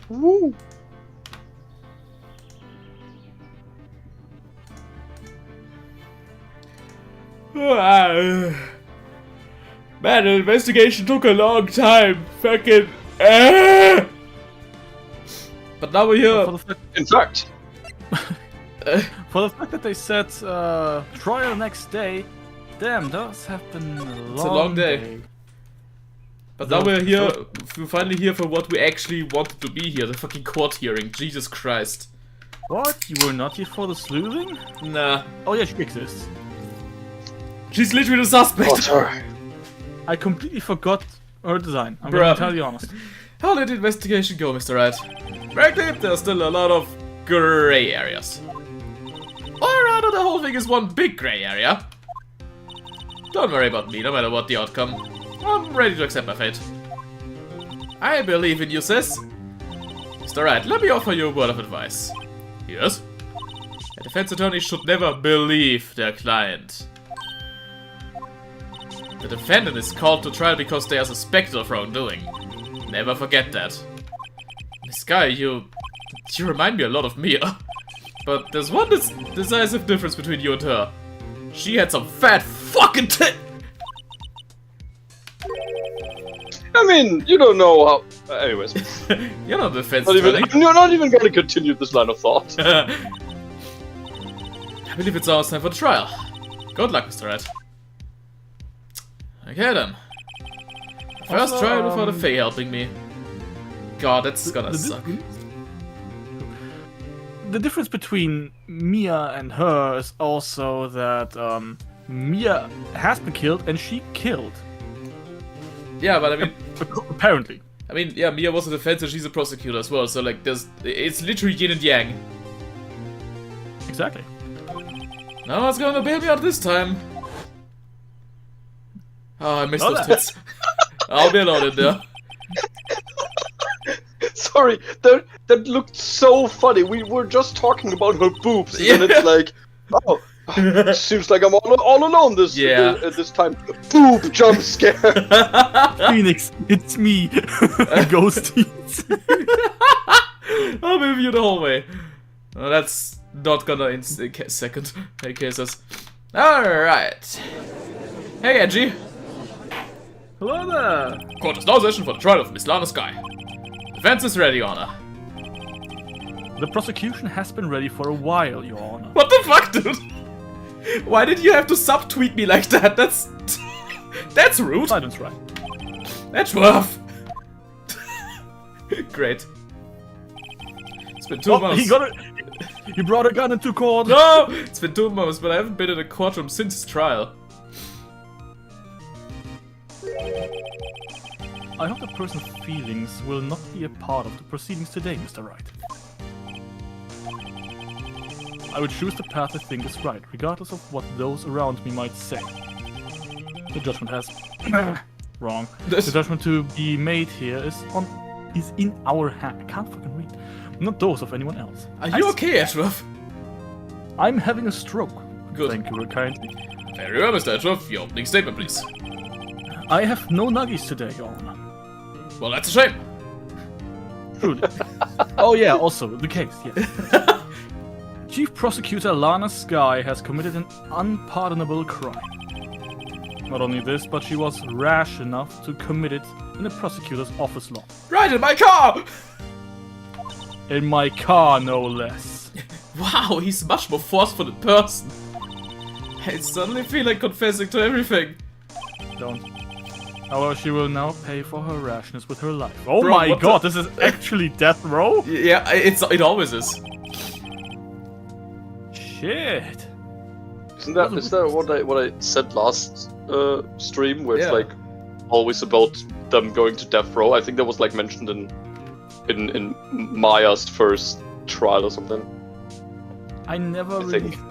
Woo! Man, the investigation took a long time. Fucking. But now we're here. In fact, For the fact that they said trial next day, damn, those have been It's a long day. But now we're here. We're finally here for what we actually wanted to be here. The fucking court hearing. Jesus Christ. What? You were not here for the sleuthing? Nah. Oh yeah, she exists. She's literally the suspect. Potter. I completely forgot her design. I'm Bruh. gonna tell you honest. How did the investigation go, Mr. Wright? Frankly, there's still a lot of gray areas. Or rather, the whole thing is one big gray area. Don't worry about me, no matter what the outcome. I'm ready to accept my fate. I believe in you, sis. Mr. Wright, let me offer you a word of advice. Yes? A defense attorney should never believe their client. The defendant is called to trial because they are suspected of wrongdoing. Never forget that. Miss Guy, you remind me a lot of Mia. But there's one decisive difference between you and her. She had some fat fucking I mean, you don't know how. Anyways, You're not a defense not attorney. you're not even gonna continue this line of thought. I believe it's almost time for the trial. Good luck, Mr. Wright. Okay then. First Also, trial without a Fae helping me. God, that's gonna suck. The difference between Mia and her is also that Mia has been killed and she killed. Yeah, but I mean, Apparently. yeah, Mia was a defense and she's a prosecutor as well. So like, it's literally yin and yang. Exactly. No one's gonna bail me out this time. Oh, I missed those tits. I'll be alone in there. Sorry, that looked so funny. We were just talking about her boobs, and then it's like, oh, seems like I'm all alone this this time. Boob jump scare. Phoenix, it's me. Ghosties. I'll move you the whole way. Well, that's not gonna in second cases. Alright. Hey, Angie. Hello there. Court is now session for the trial of Miss Lana Sky. Defense is ready, Your Honor. The prosecution has been ready for a while, Your Honor. What the fuck, dude? Why did you have to subtweet me like that? That's rude. Silence, right? That's rough. Great. It's been 2 months. He got it. He brought a gun into court. No! It's been 2 months, but I haven't been in a courtroom since his trial. I hope the person's feelings will not be a part of the proceedings today, Mr. Wright. I would choose the path I think is right, regardless of what those around me might say. The judgment has... wrong. The judgment to be made here is in our hand. I can't fucking read. Not those of anyone else. Are you okay, Ashraf? I'm having a stroke. Good. Thank you, kindly. Very well, Mr. Ashraf. Your opening statement, please. I have no nuggies today, Your Honor. Well, that's a shame. Truly. Oh yeah, also, the case, yes. Chief Prosecutor Lana Sky has committed an unpardonable crime. Not only this, but she was rash enough to commit it in the prosecutor's office law. Right in my car! In my car, no less. Wow, he's much more forceful in person. I suddenly feel like confessing to everything. Don't. However, she will now pay for her rashness with her life. Oh Bro, my what god, the- this is actually death row? Yeah, it always is. Shit. Is that what I said last stream, where it's Yeah. like always about them going to death row? I think that was like mentioned in Maya's first trial or something. I never I really... think.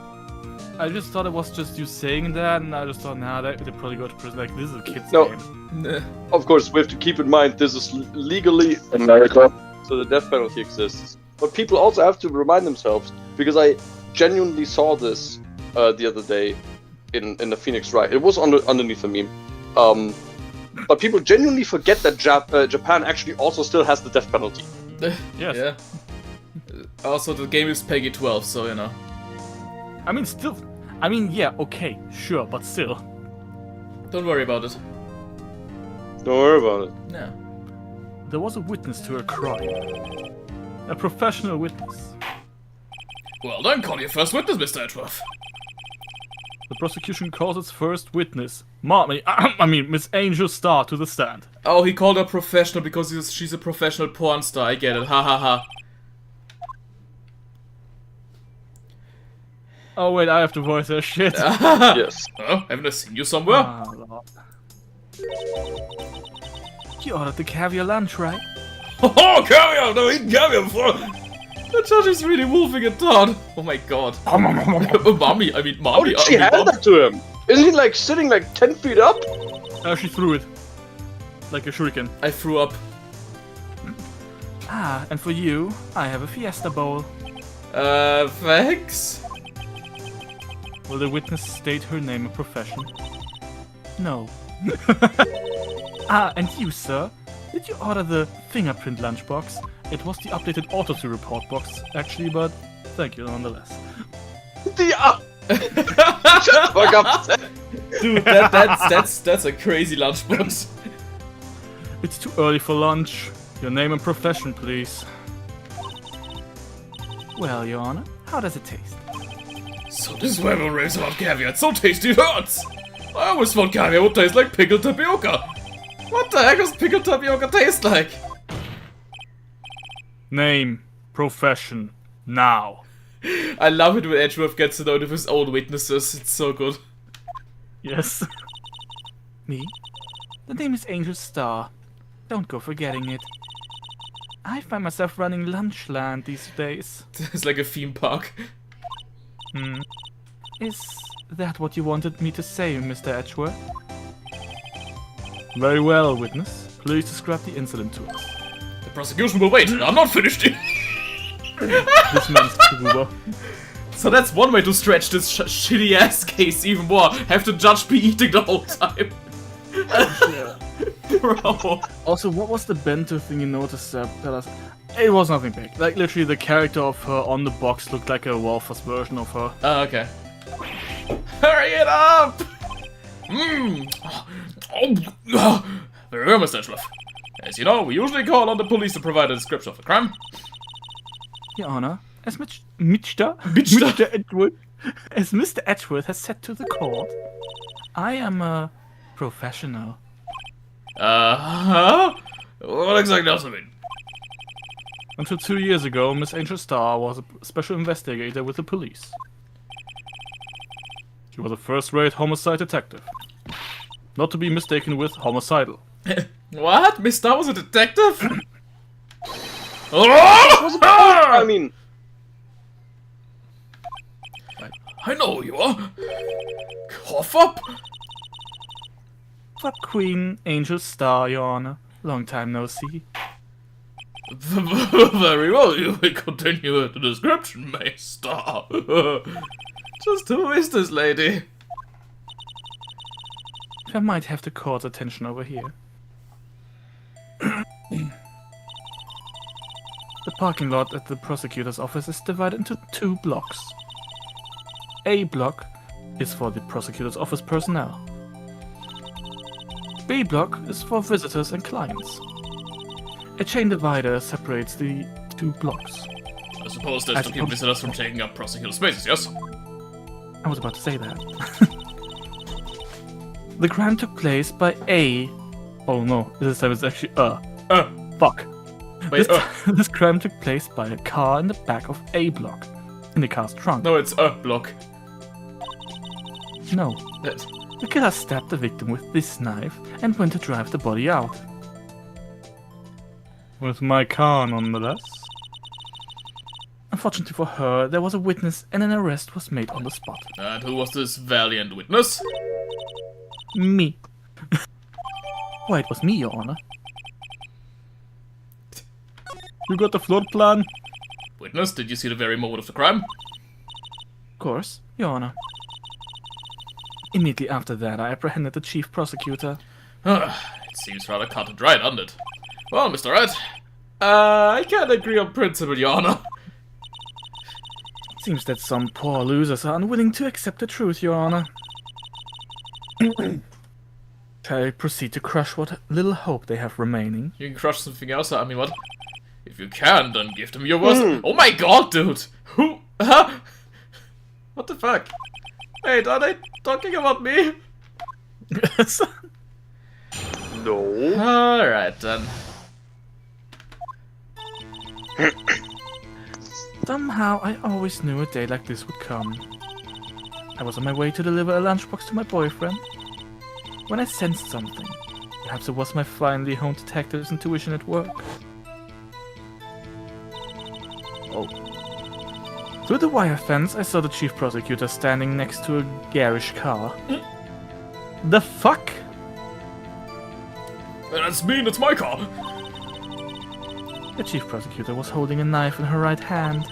I just thought it was just you saying that, and I just thought, nah, they probably go to prison. Like, this is a kid's No. game. Of course, we have to keep in mind this is legally America, so the death penalty exists. But people also have to remind themselves, because I genuinely saw this the other day in the Phoenix Wright. It was underneath a meme. But people genuinely forget that Japan actually also still has the death penalty. Yes. Yeah. Also, the game is Peggy 12, so you know. I mean, still. I mean, yeah, okay, sure, but still. Don't worry about it. Don't worry about it. Yeah. There was a witness to a crime. A professional witness. Well then, call your first witness, Mr. Edgeworth. The prosecution calls its first witness, Miss Angel Starr, to the stand. Oh, he called her professional because she's a professional porn star. I get it. Ha ha ha. Oh wait, I have to voice her shit. Yes. Oh, haven't I seen you somewhere? Ah, Lord. You ordered the caviar lunch, right? Oh, caviar! I've never eaten caviar before! The judge is really wolfing a ton. Oh my god. Mommy. She handed that to him. Isn't he like sitting like 10 feet up? She threw it. Like a shuriken. I threw up. Ah, and for you, I have a Fiesta Bowl. Thanks? Will the witness state her name and profession? No. Ah, and you, sir? Did you order the fingerprint lunchbox? It was the updated autopsy report box, actually, but thank you nonetheless. Shut the fuck up. Dude, that's a crazy lunchbox. It's too early for lunch. Your name and profession, please. Well, Your Honor, how does it taste? So this is why everyone raves about caviar. It's so tasty it hurts. I always thought caviar would taste like pickled tapioca. What the heck does pickled tapioca taste like? Name, profession, now. I love it when Edgeworth gets to know of his own witnesses. It's so good. Yes. Me? The name is Angel Starr. Don't go forgetting it. I find myself running Lunchland these days. It's like a theme park. Is that what you wanted me to say, Mr. Edgeworth? Very well, witness. Please describe the incident to us. The prosecution will wait. I'm not finished yet. This man's Kuba. So that's one way to stretch this shitty ass case even more. Have the judge be eating the whole time. Bro. Also, what was the bento thing you noticed, Seb? Tell us. It was nothing big. Like, literally, the character of her on the box looked like a Walrus version of her. Oh, okay. Hurry it up! Very well, Mr. Edgeworth. As you know, we usually call on the police to provide a description of the crime. Your Honor, as Mr. Edgeworth has said to the court, I am a professional. What exactly does it mean? Until 2 years ago, Miss Angel Starr was a special investigator with the police. She was a first-rate homicide detective. Not to be mistaken with homicidal. What? Miss Starr was a detective? I mean... I know who you are. Cough up. Fuck Queen Angel Starr, Your Honor. Long time no see. Very well, you may continue with the description, Miss Starr. Just who is this lady? I might have the court's attention over here. The parking lot at the prosecutor's office is divided into 2 blocks. A block is for the prosecutor's office personnel. B block is for visitors and clients. A chain divider separates the 2 blocks. I suppose that's to keep visitors from taking up prosecutor spaces, yes? I was about to say that. The crime took place by A. Oh no, this time it's actually fuck. Wait, This crime took place by a car in the back of A block. In the car's trunk. No, it's block. No. The killer stabbed the victim with this knife and went to drive the body out. With my car, nonetheless. Unfortunately for her, there was a witness and an arrest was made on the spot. And who was this valiant witness? Me. Why, it was me, Your Honor. You got the floor plan? Witness, did you see the very moment of the crime? Of course, Your Honor. Immediately after that, I apprehended the chief prosecutor. It seems rather cut and dry, doesn't it? Well, Mr. Wright, I can't agree on principle, Your Honor. Seems that some poor losers are unwilling to accept the truth, Your Honor. Shall I proceed to crush what little hope they have remaining? You can crush something else, I mean, what? If you can, then give them your worst. Oh my god, dude! Who? Huh? What the fuck? Wait, are they talking about me? No. Alright then. Somehow, I always knew a day like this would come. I was on my way to deliver a lunchbox to my boyfriend when I sensed something. Perhaps it was my finely honed detective's intuition at work. Oh. Through the wire fence, I saw the chief prosecutor standing next to a garish car. The fuck? That's mean, it's my car! The chief prosecutor was holding a knife in her right hand.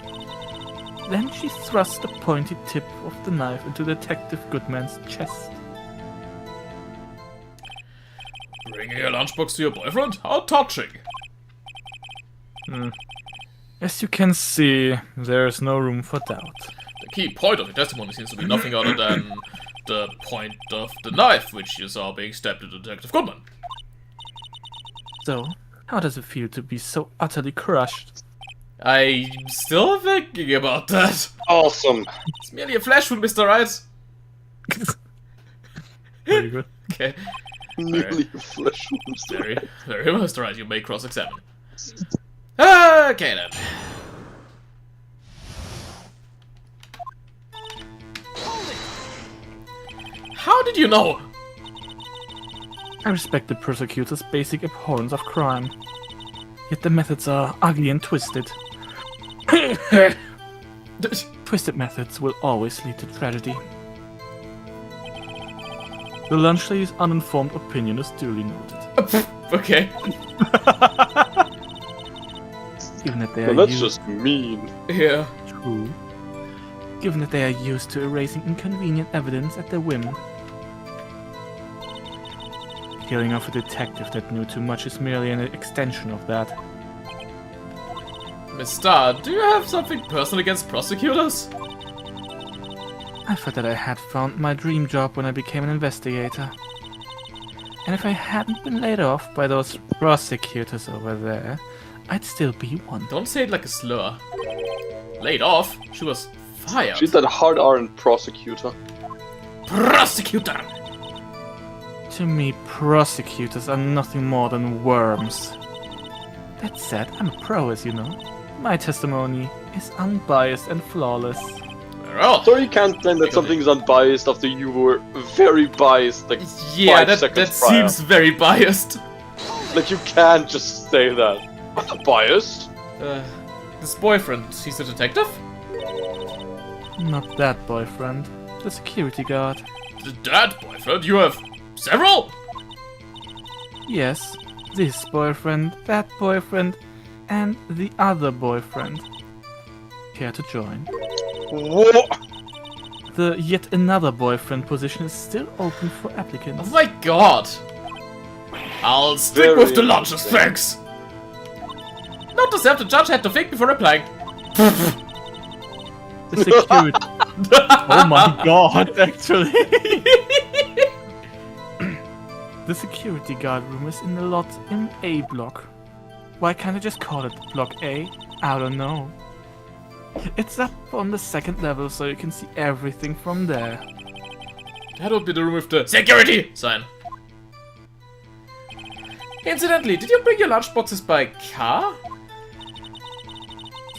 Then she thrust the pointy tip of the knife into Detective Goodman's chest. Bringing a lunchbox to your boyfriend? How touching! As you can see, there is no room for doubt. The key point of the testimony seems to be nothing other than the point of the knife, which you saw being stabbed into Detective Goodman. So, how does it feel to be so utterly crushed? I'm still thinking about that. Awesome. It's merely a flash wound, Mr. Wright. Very good. Okay. Nearly a flesh wound. Very, very well, Mr. Wright. You may cross-examine. Okay then. How did you know? I respect the prosecutor's basic abhorrence of crime. Yet the methods are ugly and twisted. Twisted methods will always lead to tragedy. The lunch lady's uninformed opinion is duly noted. Okay. Given that they Well, are that's used just mean. Yeah. True. Given that they are used to erasing inconvenient evidence at their whim. Killing off a detective that knew too much is merely an extension of that. Miss Starr, do you have something personal against prosecutors? I thought that I had found my dream job when I became an investigator. And if I hadn't been laid off by those prosecutors over there, I'd still be one. Don't say it like a slur. Laid off? She was fired. She's that hard R prosecutor. Prosecutor! To me, prosecutors are nothing more than worms. That said, I'm a pro, as you know. My testimony is unbiased and flawless. Well, So you can't claim that something is unbiased after you were very biased, like yeah, 5 that seconds prior. seems very biased. Like you can't just say that. I'm not biased. This boyfriend, he's a detective? Not that boyfriend. The security guard. That boyfriend? You have several? Yes, this boyfriend, that boyfriend, and the other boyfriend. Care to join? What? The yet another boyfriend position is still open for applicants. Oh my god! I'll stick Very with the lunches, interesting. thanks! Notice that the judge had to think before replying. The security. Oh my god, actually. The security guard room is in the lot in A block. Why can't I just call it Block A? I don't know. It's up on the second level, so you can see everything from there. That would be the room with the security sign. Incidentally, did you bring your lunchboxes by car?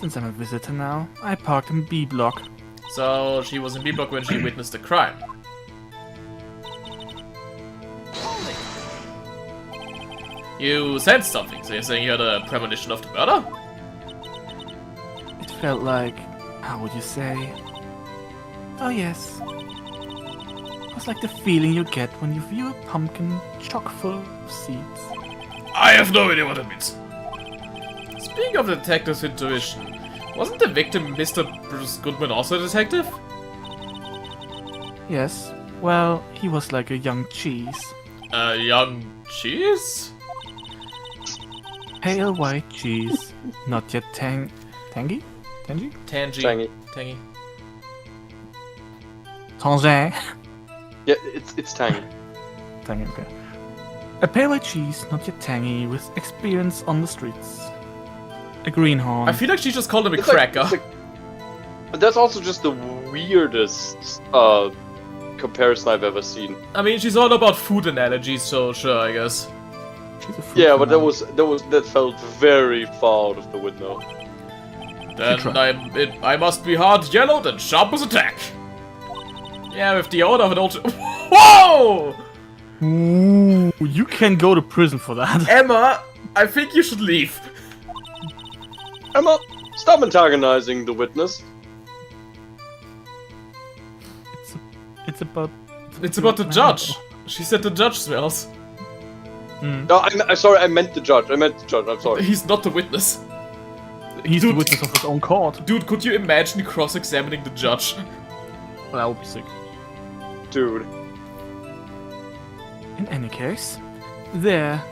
Since I'm a visitor now, I parked in B block. So she was in B block when she witnessed the crime. You sensed something, so you're saying you had a premonition of the murder? It felt like, how would you say? Oh yes. It was like the feeling you get when you view a pumpkin chock full of seeds. I have no idea what that means. Speaking of the detective's intuition, wasn't the victim Mr. Bruce Goodman also a detective? Yes, well, he was like a young cheese. A young cheese? pale white cheese, not yet tangy? Tangy? Tangy. Tangy. Tangy. Tangy. Yeah, it's tangy. Tangy, okay. A pale white cheese, not yet tangy, with experience on the streets. A greenhorn. I feel like she just called him a It's like- cracker. it's like- But that's also just the weirdest comparison I've ever seen. I mean, she's all about food analogies, so sure, I guess. She's a fruit Yeah, but man. that felt very far out of the window. Then try. I must be hard yellowed and sharp as attack. Yeah, with the order of an old. Whoa! Ooh, you can go to prison for that. Emma, I think you should leave. Emma, stop antagonizing the witness. It's about. It's about the judge. She said the judge smells. No, I meant the judge. I'm sorry. He's not the witness. He's the Dude. witness of his own court. Dude, could you imagine cross-examining the judge? Well, that would be sick. Dude. In any case, there,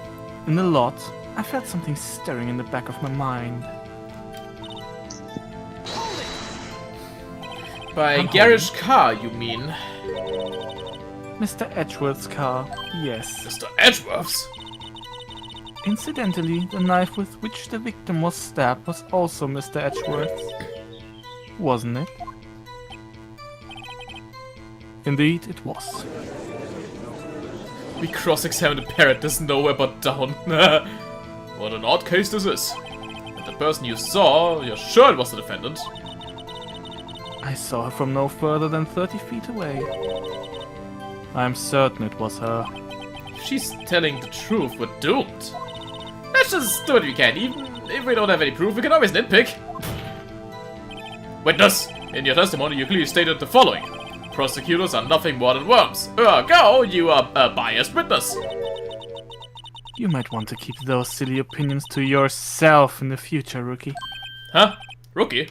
in the lot, I felt something stirring in the back of my mind. By I'm garage car, you mean? Mr. Edgeworth's car, yes. Mr. Edgeworth's? Incidentally, the knife with which the victim was stabbed was also Mr. Edgeworth's. Wasn't it? Indeed, it was. We cross-examined a parrot that's nowhere but down. What an odd case this is. And the person you saw, you're sure it was the defendant? I saw her from no further than 30 feet away. I'm certain it was her. If she's telling the truth, we're doomed. Let's just do what we can. Even if we don't have any proof, we can always nitpick. Witness, in your testimony you clearly stated the following. Prosecutors are nothing more than worms. Ergo, you are a biased witness. You might want to keep those silly opinions to yourself in the future, rookie. Huh? Rookie?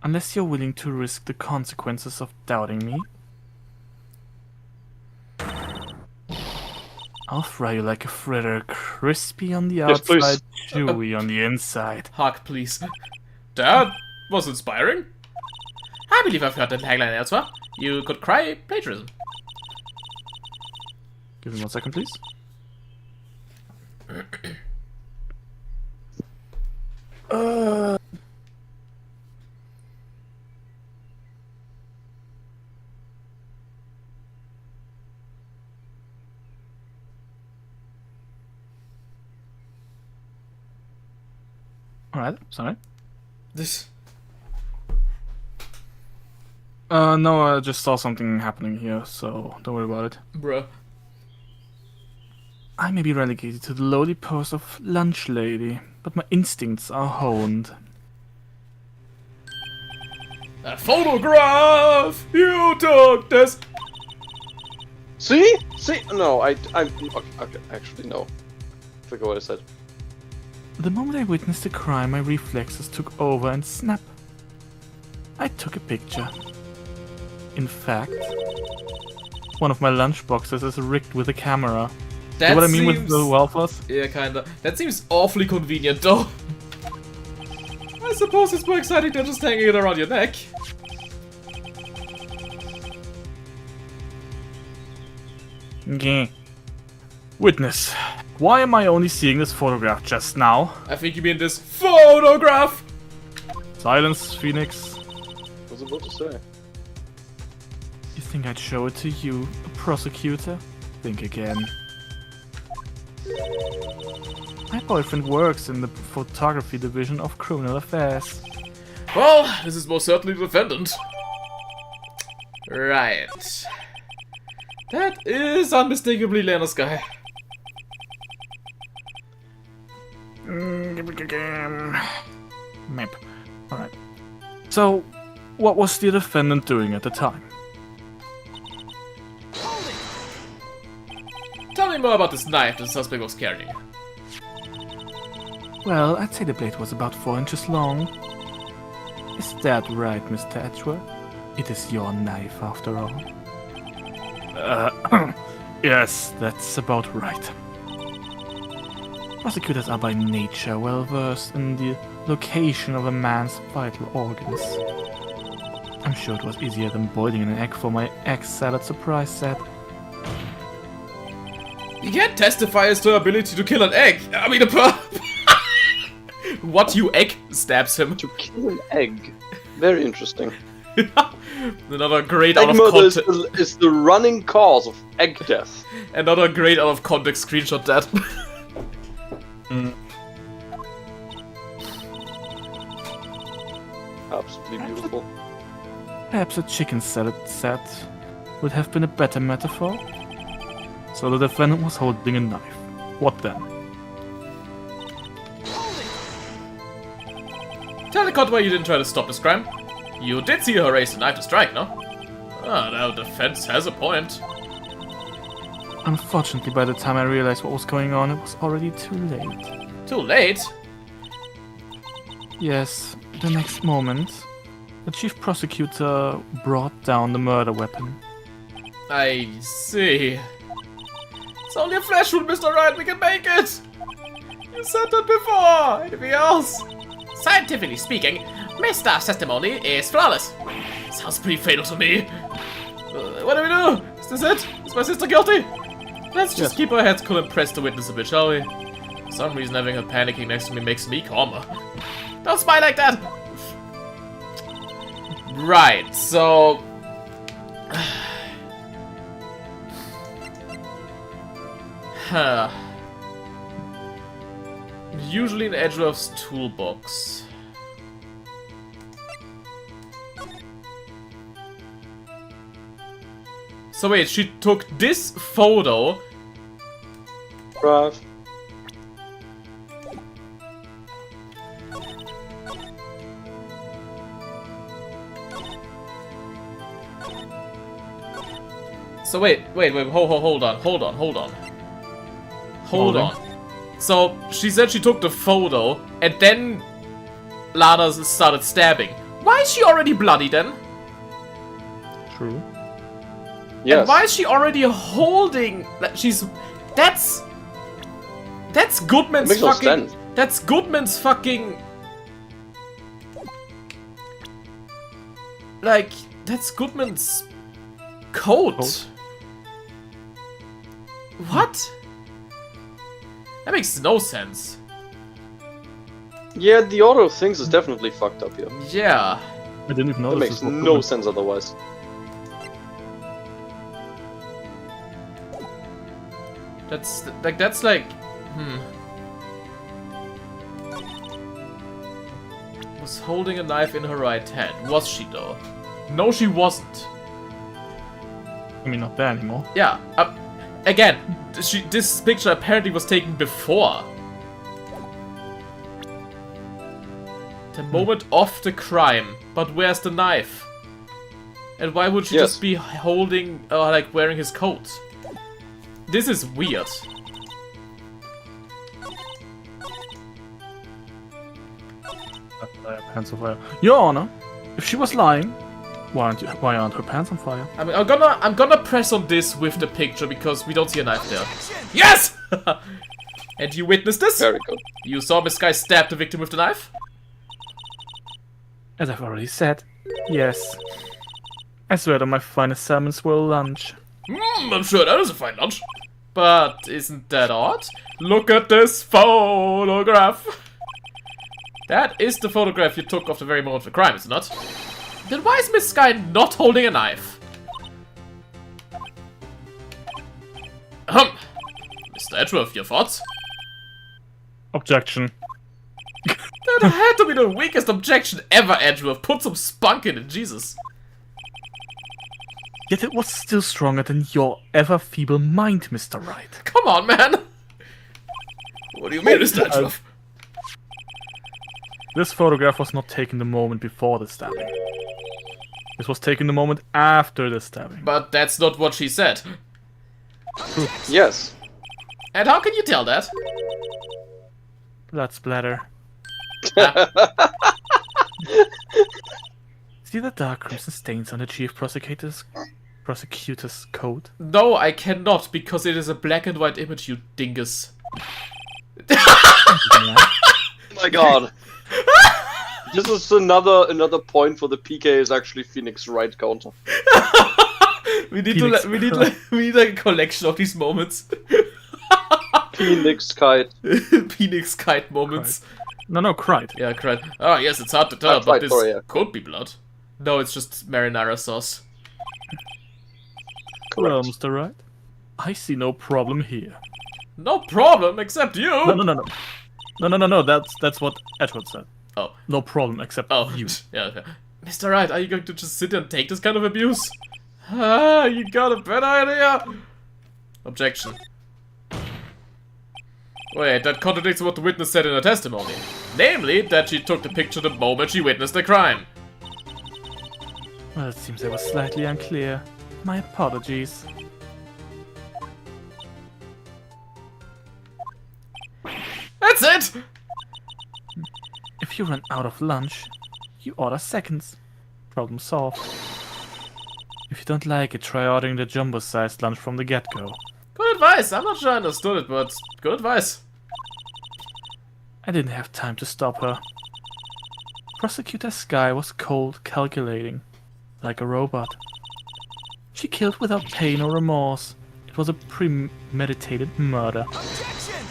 Unless you're willing to risk the consequences of doubting me. I'll fry you like a fritter, crispy on the Yes, please. outside, chewy on the inside. Hark, please. That was inspiring. I believe I've heard that tagline elsewhere. You could cry plagiarism. Give me 1 second, please. Alright, sorry. This. No, I just saw something happening here, so don't worry about it. Bruh. I may be relegated to the lowly post of lunch lady, but my instincts are honed. A photograph! You took this! See? No, okay, actually, no. I forgot what I said. The moment I witnessed the crime, my reflexes took over and snap. I took a picture. In fact, one of my lunch boxes is rigged with a camera. That See what I mean with seems- the welfare? Yeah, kinda. That seems awfully convenient, though. I suppose it's more exciting than just hanging it around your neck. Okay. Witness, why am I only seeing this photograph just now? I think you mean this photograph! Silence, Phoenix. I was about to say. You think I'd show it to you, a prosecutor? Think again. My boyfriend works in the photography division of criminal affairs. Well, this is most certainly the defendant. Right. That is unmistakably Lena's guy. Map. Alright. So, what was the defendant doing at the time? Tell me more about this knife the suspect was carrying. Well, I'd say the blade was about 4 inches long. Is that right, Mr. Edgeworth? It is your knife, after all. Yes, that's about right. Prosecutors are by nature well versed in the location of a man's vital organs. I'm sure it was easier than boiling an egg for my egg salad surprise set. You can't testify as to her ability to kill an egg. I mean, what, you egg? Stabs him. To kill an egg. Very interesting. Another great Egg out of murder context. is the running cause of egg death. Another great out of context screenshot that. Absolutely beautiful. Perhaps a chicken salad set would have been a better metaphor. So the defendant was holding a knife. What then? Tell the court why you didn't try to stop this crime. You did see her raise the knife to strike, no? Ah, now the defense has a point. Unfortunately, by the time I realized what was going on, it was already too late. Too late? Yes, the next moment, the chief prosecutor brought down the murder weapon. I see. It's only a flesh wound, Mr. Wright, we can make it! You said that before! Anything else? Scientifically speaking, Mr. testimony is flawless. Sounds pretty fatal to me. What do we do? Is this it? Is my sister guilty? Let's just keep our heads cool and press the witness a bit, shall we? For some reason having her panicking next to me makes me calmer. Don't smile like that! Right, so... Huh. Usually in Edgeworth's toolbox. So wait, she took this photo. Right. So wait, hold on. So she said she took the photo and then Lana started stabbing. Why is she already bloody then? True. Yes. And why is she already holding? That's Goodman's Makes no fucking. sense. That's Goodman's fucking. Like, that's Goodman's coat. What? That makes no sense. Yeah, the order of things is definitely fucked up here. Yeah. I didn't even That notice. makes no sense otherwise. That's like. Was holding a knife in her right hand. Was she though? No, she wasn't. I mean, not there anymore. Yeah. Again, this picture apparently was taken before. The moment of the crime. But where's the knife? And why would she just be holding, like, wearing his coat? This is weird. Pants on fire. Your Honor, if she was lying, why aren't her pants on fire? I mean, I'm gonna press on this with the picture because we don't see a knife there. Yes! And you witnessed this? Very good. You saw Miss Guy stab the victim with the knife? As I've already said, yes. I swear on my finest salmon swirl lunch. I'm sure that is a fine lunch. But isn't that odd? Look at this photograph. That is the photograph you took of the very moment of the crime, is it not? Then why is Miss Sky not holding a knife? Mr. Edgeworth, your thoughts? Objection. That had to be the weakest objection ever, Edgeworth. Put some spunk in it, Jesus. Yet it was still stronger than your ever-feeble mind, Mr. Wright. Come on, man. What do you mean, Mr. Edgeworth? This photograph was not taken the moment before the stabbing. This was taken the moment after the stabbing. But that's not what she said. Yes. And how can you tell that? Blood splatter. See the dark crimson stains on the chief prosecutor's coat? No, I cannot, because it is a black and white image, you dingus. my god. This is another point for the PK is actually Phoenix Wright counter. we need a collection of these moments. Phoenix Kite. Phoenix Kite moments. No, cried. Yeah, cried. Oh yes, it's hard to tell, but this sorry, yeah. could be blood. No, it's just marinara sauce. Well, Mr. Wright, I see no problem here. No problem, except you. No. That's what Edward said. Oh. No problem, except you. Yeah, okay. Mr. Wright, are you going to just sit and take this kind of abuse? Ah, you got a better idea. Objection. Wait, that contradicts what the witness said in her testimony. Namely, that she took the picture the moment she witnessed the crime. Well, it seems I was slightly unclear. My apologies. That's it! If you run out of lunch, you order seconds. Problem solved. If you don't like it, try ordering the jumbo-sized lunch from the get-go. Good advice. I'm not sure I understood it, but good advice. I didn't have time to stop her. Prosecutor Sky was cold, calculating, like a robot. She killed without pain or remorse. It was a premeditated murder. Objection!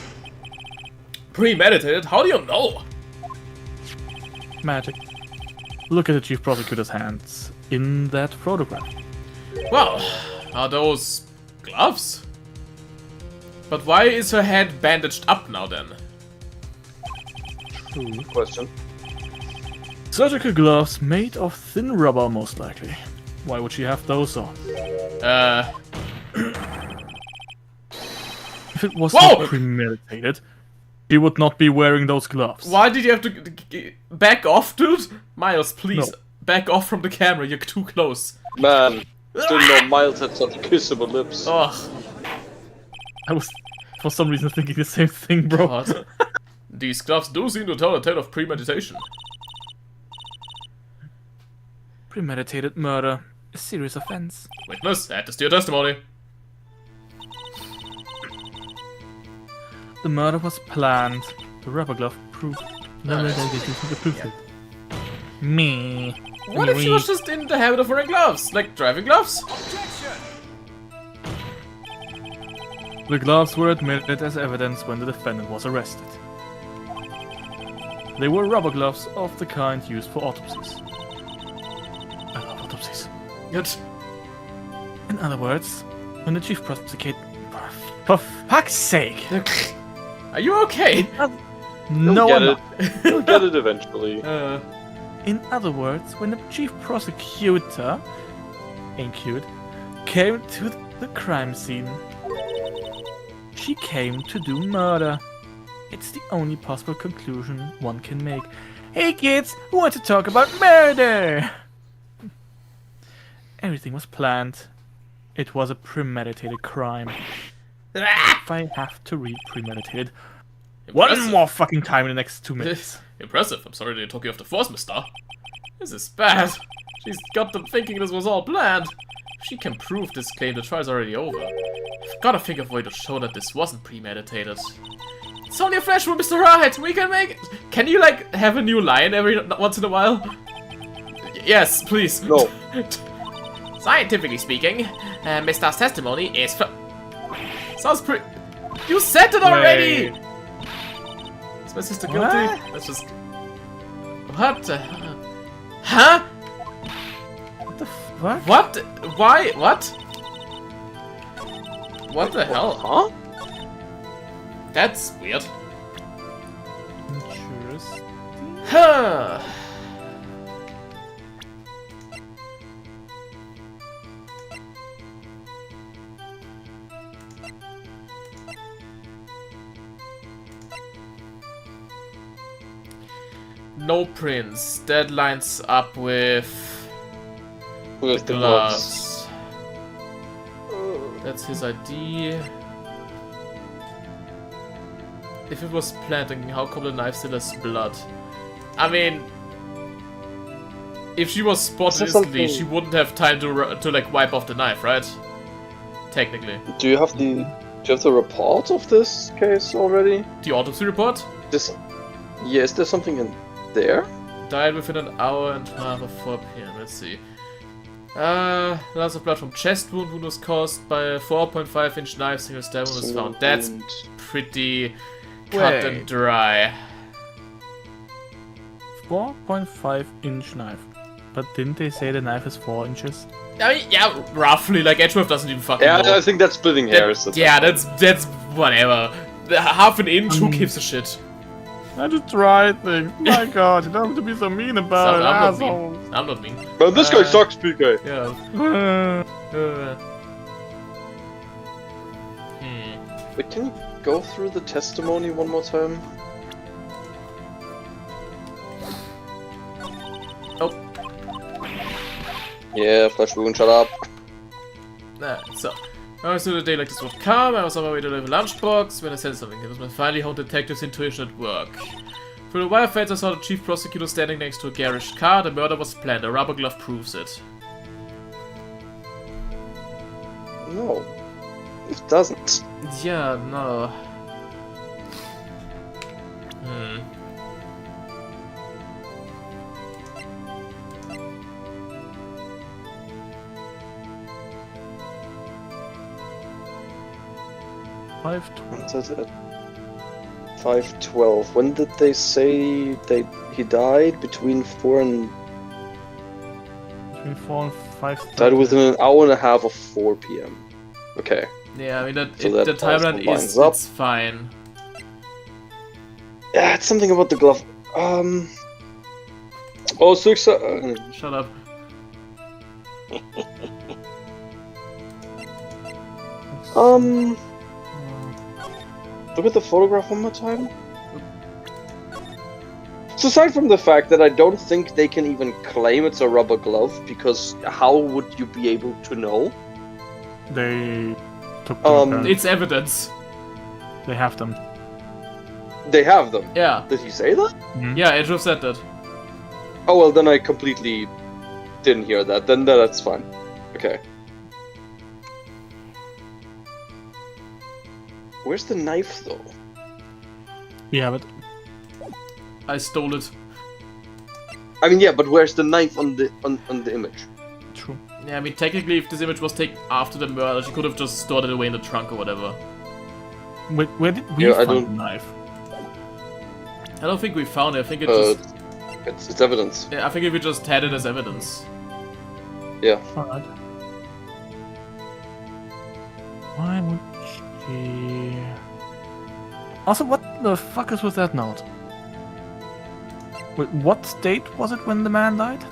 Premeditated? How do you know? Magic. Look at the chief prosecutor's hands in that photograph. Well, are those gloves? But why is her head bandaged up now then? True. Question. Surgical gloves made of thin rubber, most likely. Why would she have those on? If it was Whoa! not premeditated, she would not be wearing those gloves. Why did you have to back off, dude? Miles, please, No. back off from the camera. You're too close. Man, didn't know Miles had such kissable lips. Oh, I was, for some reason, thinking the same thing, bro. God. These gloves do seem to tell a tale of premeditation. Premeditated murder. A serious offense. Witness, add this to your testimony. The murder was planned. The rubber glove proved. Yeah. Me. What if she was just in the habit of wearing gloves? Like driving gloves? Objection! The gloves were admitted as evidence when the defendant was arrested. They were rubber gloves of the kind used for autopsies. I love autopsies. Good. In other words, when the chief prosecutor... For fuck's sake! Are you okay? No, You'll I'm get not. it. You'll get it eventually. In other words, when the chief prosecutor, ain't cute, came to the crime scene, she came to do murder. It's the only possible conclusion one can make. Hey kids, who want to talk about murder? Everything was planned. It was a premeditated crime. If I have to read premeditated one more fucking time in the next 2 minutes. Impressive. I'm sorry they took you off the force, mister. This is bad. She's got them thinking this was all planned. If she can prove this claim, the trial's already over. I've gotta think of a way to show that this wasn't premeditated. It's only a fresh one, Mr. Wright. We can make it. Can you, like, have a new line every once in a while? Yes, please. No. Scientifically speaking, Mr.'s testimony is sounds pretty... You said it already! Wait. Is my sister What? guilty? Let's just... What the... Huh? What the fuck? What? Why? What? What the hell? Huh? That's weird. Interesting. Huh. No prints. That lines up with With the gloves. gloves. That's his ID. If it was planting, how come the knife still has blood? I mean, if she was spotted Is instantly, something- she wouldn't have time to like wipe off the knife, right? Technically. Do you have the report of this case already? The autopsy report? This. Yeah, is there something in there? Died within an hour and a half of 4 p.m. Let's see. Loss of blood from chest wound. Wound was caused by a 4.5-inch knife. Single stab wound was found. That's pretty cut and dry. 4.5-inch knife. But didn't they say the knife is 4 inches? I mean, yeah, roughly. Like Edgeworth doesn't even fucking know. I think that's splitting hairs. Yeah, that's whatever. Half an inch. Who gives a shit? I just tried things. My god, you don't have to be so mean about it, asshole. I'm not mean. But this guy sucks, PK. Yeah. Wait, can you go through the testimony one more time? Oh. Yeah, flesh wound, shut up. So. I was through the day like this was calm. I was on my way to the lunchbox when I said something. It was my finely honed detective's intuition at work. Through the wire fence, I saw the chief prosecutor standing next to a garage car. The murder was planned. A rubber glove proves it. No, it doesn't. Yeah, no. 512. 5:12. When did they say he died? Between 4 and... Between 4 and 5. Died within an hour and a half of 4 p.m. Okay. Yeah, I mean, the that timeline is it's fine. Yeah, it's something about the glove. Oh, 6... Shut up. Look at the photograph one more time. So aside from the fact that I don't think they can even claim it's a rubber glove, because how would you be able to know? They took them. It's evidence. They have them. They have them. Yeah. Did he say that? Mm-hmm. Yeah, Edgeworth said that. Oh well, then I completely didn't hear that. Then that's fine. Okay. Where's the knife, though? We have it. I stole it. I mean, yeah, but where's the knife on the image? True. Yeah, I mean, technically, if this image was taken after the murder, she could have just stored it away in the trunk or whatever. Where did we find the knife? I don't think we found it. I think it just... It's evidence. Yeah, I think we just had it as evidence. Yeah. Alright. Why would she... Also, what the fuck is with that note? Wait, what date was it when the man died?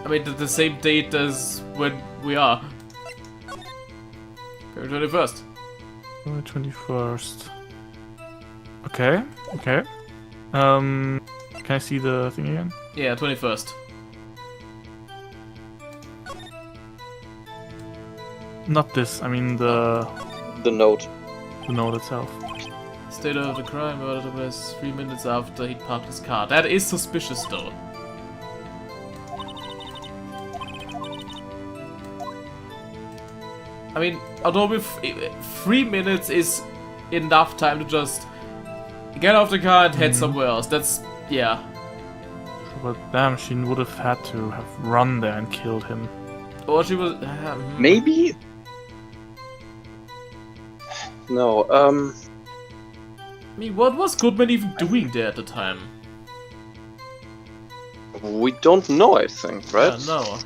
I mean, the same date as when we are. February 21st. February 21st. Okay, okay. Can I see the thing again? Yeah, 21st. Not this, I mean the note. The note itself. State of the crime, murder took place 3 minutes after he parked his car. That is suspicious, though. I mean, although with 3 minutes is enough time to just get off the car and head somewhere else. That's, yeah. But damn, she would have had to have run there and killed him. Or she was... Maybe? No, I mean, what was Goodman even doing there at the time? We don't know, I think, right? Yeah, no.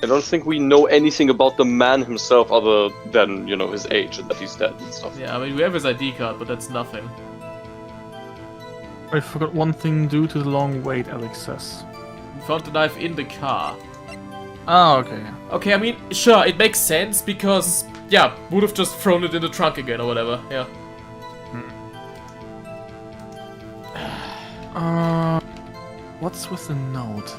I don't think we know anything about the man himself other than, you know, his age and that he's dead and stuff. Yeah, I mean, we have his ID card, but that's nothing. I forgot one thing due to the long wait, Alex says. We found the knife in the car. Oh, okay. Okay, I mean, sure, it makes sense because, yeah, would have just thrown it in the trunk again or whatever, yeah. What's with the note?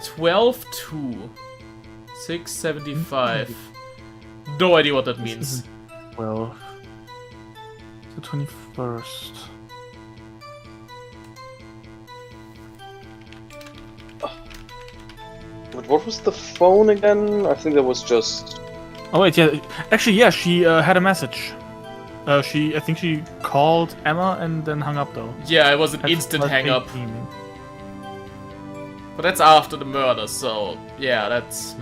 12-2. 675. No idea what that means. Well, the 21st. But what was the phone again? I think that was just... Oh wait, yeah. Actually, yeah, she had a message. I think she called Emma and then hung up though. Yeah, it was an At instant hang up. 18. But that's after the murder, so yeah, that's.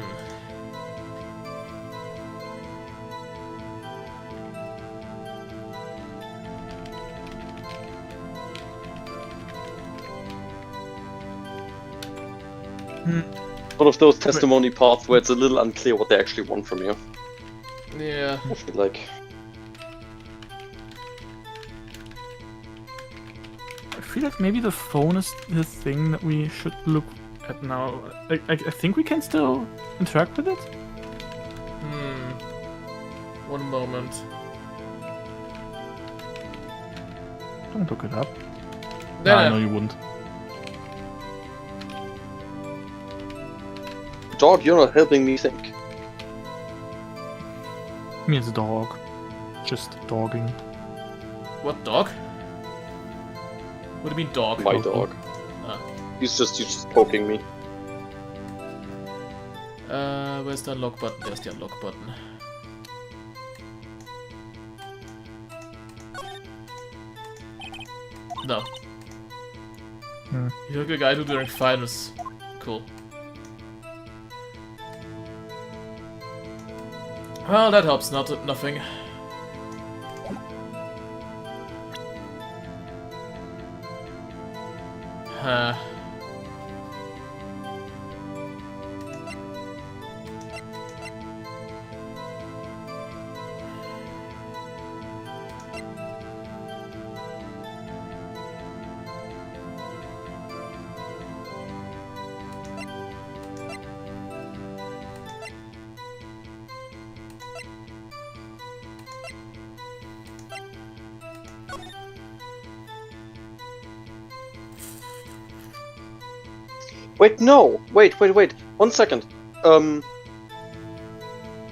One of those testimony parts where it's a little unclear what they actually want from you. Yeah. I feel like. I feel like maybe the phone is the thing that we should look at now. I think we can still interact with it. One moment. Don't look it up. No, I no. know you wouldn't. Dog, you're not helping me think. Me as a dog. Just dogging. What dog? What do you mean dog? My dog. Ah. He's just poking me. Where's the unlock button? There's the unlock button. No. You look like I do during finals. Cool. Well, that helps. Nothing. Huh. Wait, no! Wait. 1 second.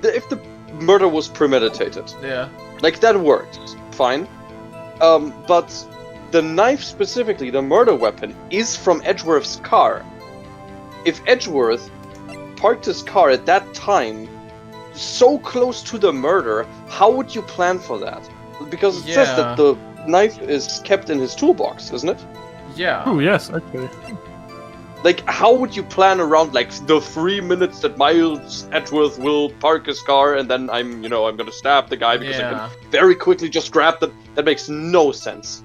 If the murder was premeditated, Yeah. like that works, fine. But the knife specifically, the murder weapon, is from Edgeworth's car. If Edgeworth parked his car at that time, so close to the murder, how would you plan for that? Because it says that the knife is kept in his toolbox, isn't it? Yeah. Oh yes, actually. Like, how would you plan around, like, the 3 minutes that Miles Edgeworth will park his car and then I'm gonna stab the guy because I can very quickly just grab them? That makes no sense.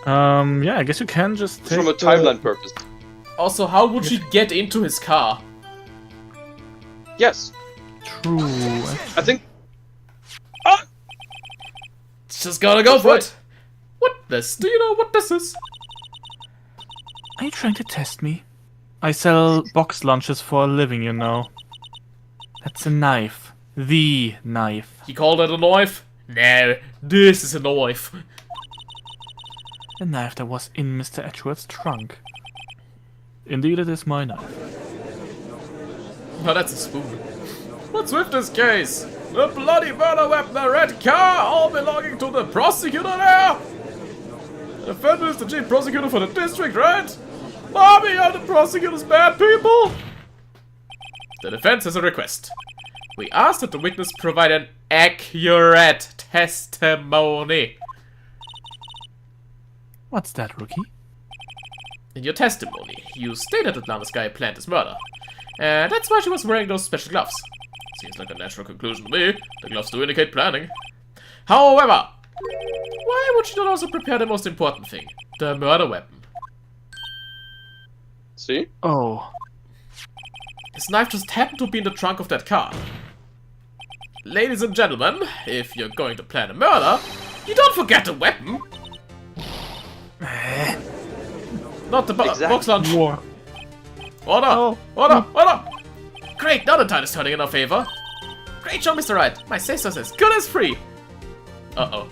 Yeah, I guess you can just take From a timeline purpose. Also, how would she get into his car? Yes. True. I think... Just gotta go That's for right. it. What this? Do you know what this is? Are you trying to test me? I sell box lunches for a living, you know. That's a knife. The knife. He called it a knife? No, this is a knife. The knife that was in Mr. Edgeworth's trunk. Indeed, it is my knife. No, that's a spoon. What's with this case? The bloody murder weapon, the red car, all belonging to the prosecutor there? The defendant is the chief prosecutor for the district, right? Mommy, are the prosecutors bad people? The defense has a request. We ask that the witness provide an accurate testimony. What's that, rookie? In your testimony, you stated that Lana's guy planned his murder. And that's why she was wearing those special gloves. Seems like a natural conclusion to me. The gloves do indicate planning. However, why would she not also prepare the most important thing? The murder weapon. See? Oh. His knife just happened to be in the trunk of that car. Ladies and gentlemen, if you're going to plan a murder, you don't forget the weapon. Not the box lunch. War. Order! Oh. Order! Great, now the tide is turning in our favor. Great job, Mr. Wright. My say-so's as good as free. Uh-oh.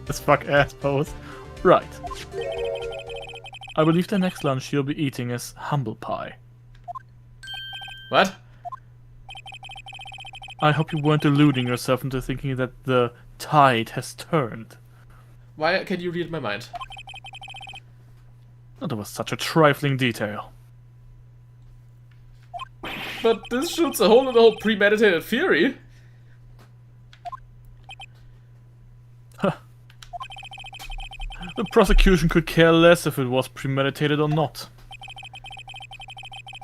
This fuck ass pose. Right. I believe the next lunch you'll be eating is humble pie. What? I hope you weren't deluding yourself into thinking that the tide has turned. Why can you read my mind? Oh, that was such a trifling detail. But this shoots a hole in the whole premeditated theory. The prosecution could care less if it was premeditated or not.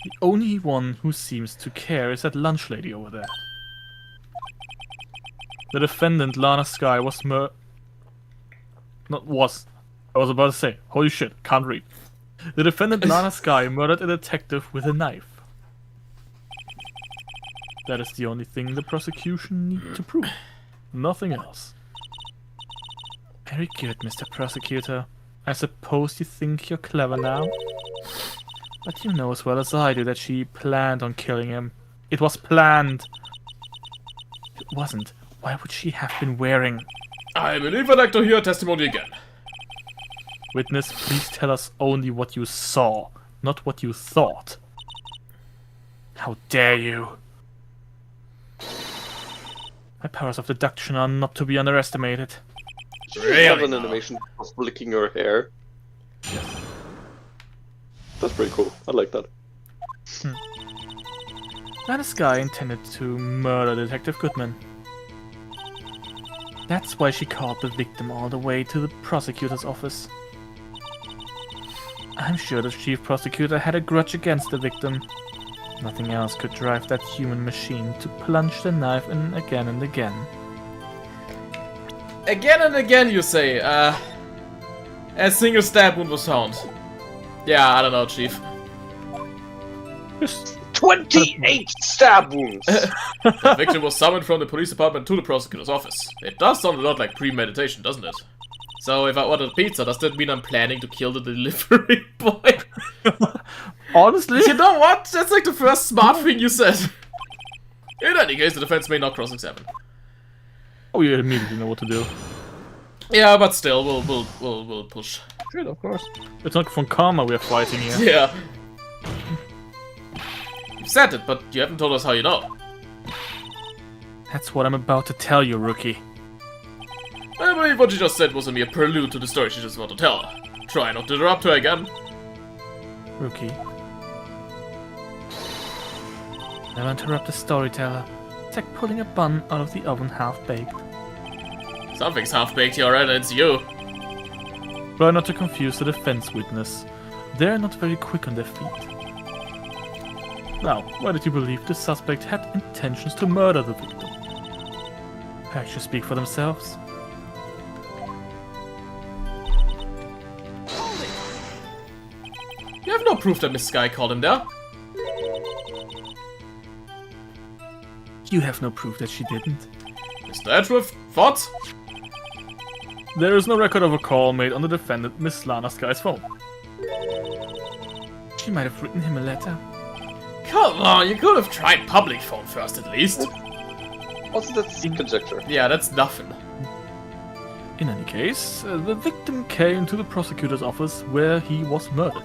The only one who seems to care is that lunch lady over there. The defendant, Lana Skye, was I was about to say, holy shit, can't read. The defendant, Lana Skye, murdered a detective with a knife. That is the only thing the prosecution need to prove. Nothing else. Very good, Mr. Prosecutor. I suppose you think you're clever now? But you know as well as I do that she planned on killing him. It was planned. If it wasn't, why would she have been wearing... I believe I'd like to hear testimony again. Witness, please tell us only what you saw, not what you thought. How dare you? My powers of deduction are not to be underestimated. You have an animation of flicking her hair. Yes. That's pretty cool. I like that. Lana Skye intended to murder Detective Goodman. That's why she called the victim all the way to the prosecutor's office. I'm sure the chief prosecutor had a grudge against the victim. Nothing else could drive that human machine to plunge the knife in again and again. Again and again, you say. A single stab wound was found. Yeah, I don't know, Chief. 28 stab wounds! The victim was summoned from the police department to the prosecutor's office. It does sound a lot like premeditation, doesn't it? So if I ordered pizza, does that mean I'm planning to kill the delivery boy? Honestly? You know what? That's like the first smart thing you said. In any case, the defense may not cross-examine. Oh, you immediately know what to do. Yeah, but still, we'll push. Good, of course. It's not from karma we're fighting here. Yeah. You said it, but you haven't told us how you know. That's what I'm about to tell you, rookie. I believe what you just said was a mere prelude to the story she just wanted to tell. Try not to interrupt her again. Rookie. Never interrupt a storyteller. It's like pulling a bun out of the oven half-baked. Something's half-baked here, right? And it's you. Try not to confuse the defense witness. They're not very quick on their feet. Now, why did you believe the suspect had intentions to murder the victim? Actions speak for themselves. You have no proof that Miss Skye called him there. You have no proof that she didn't. Mr. Edgeworth, thoughts? There is no record of a call made on the defendant, Miss Lana Skye's phone. She might have written him a letter. Come on, you could have tried public phone first at least. What's that conjecture? Yeah, that's nothing. In any case, the victim came to the prosecutor's office where he was murdered.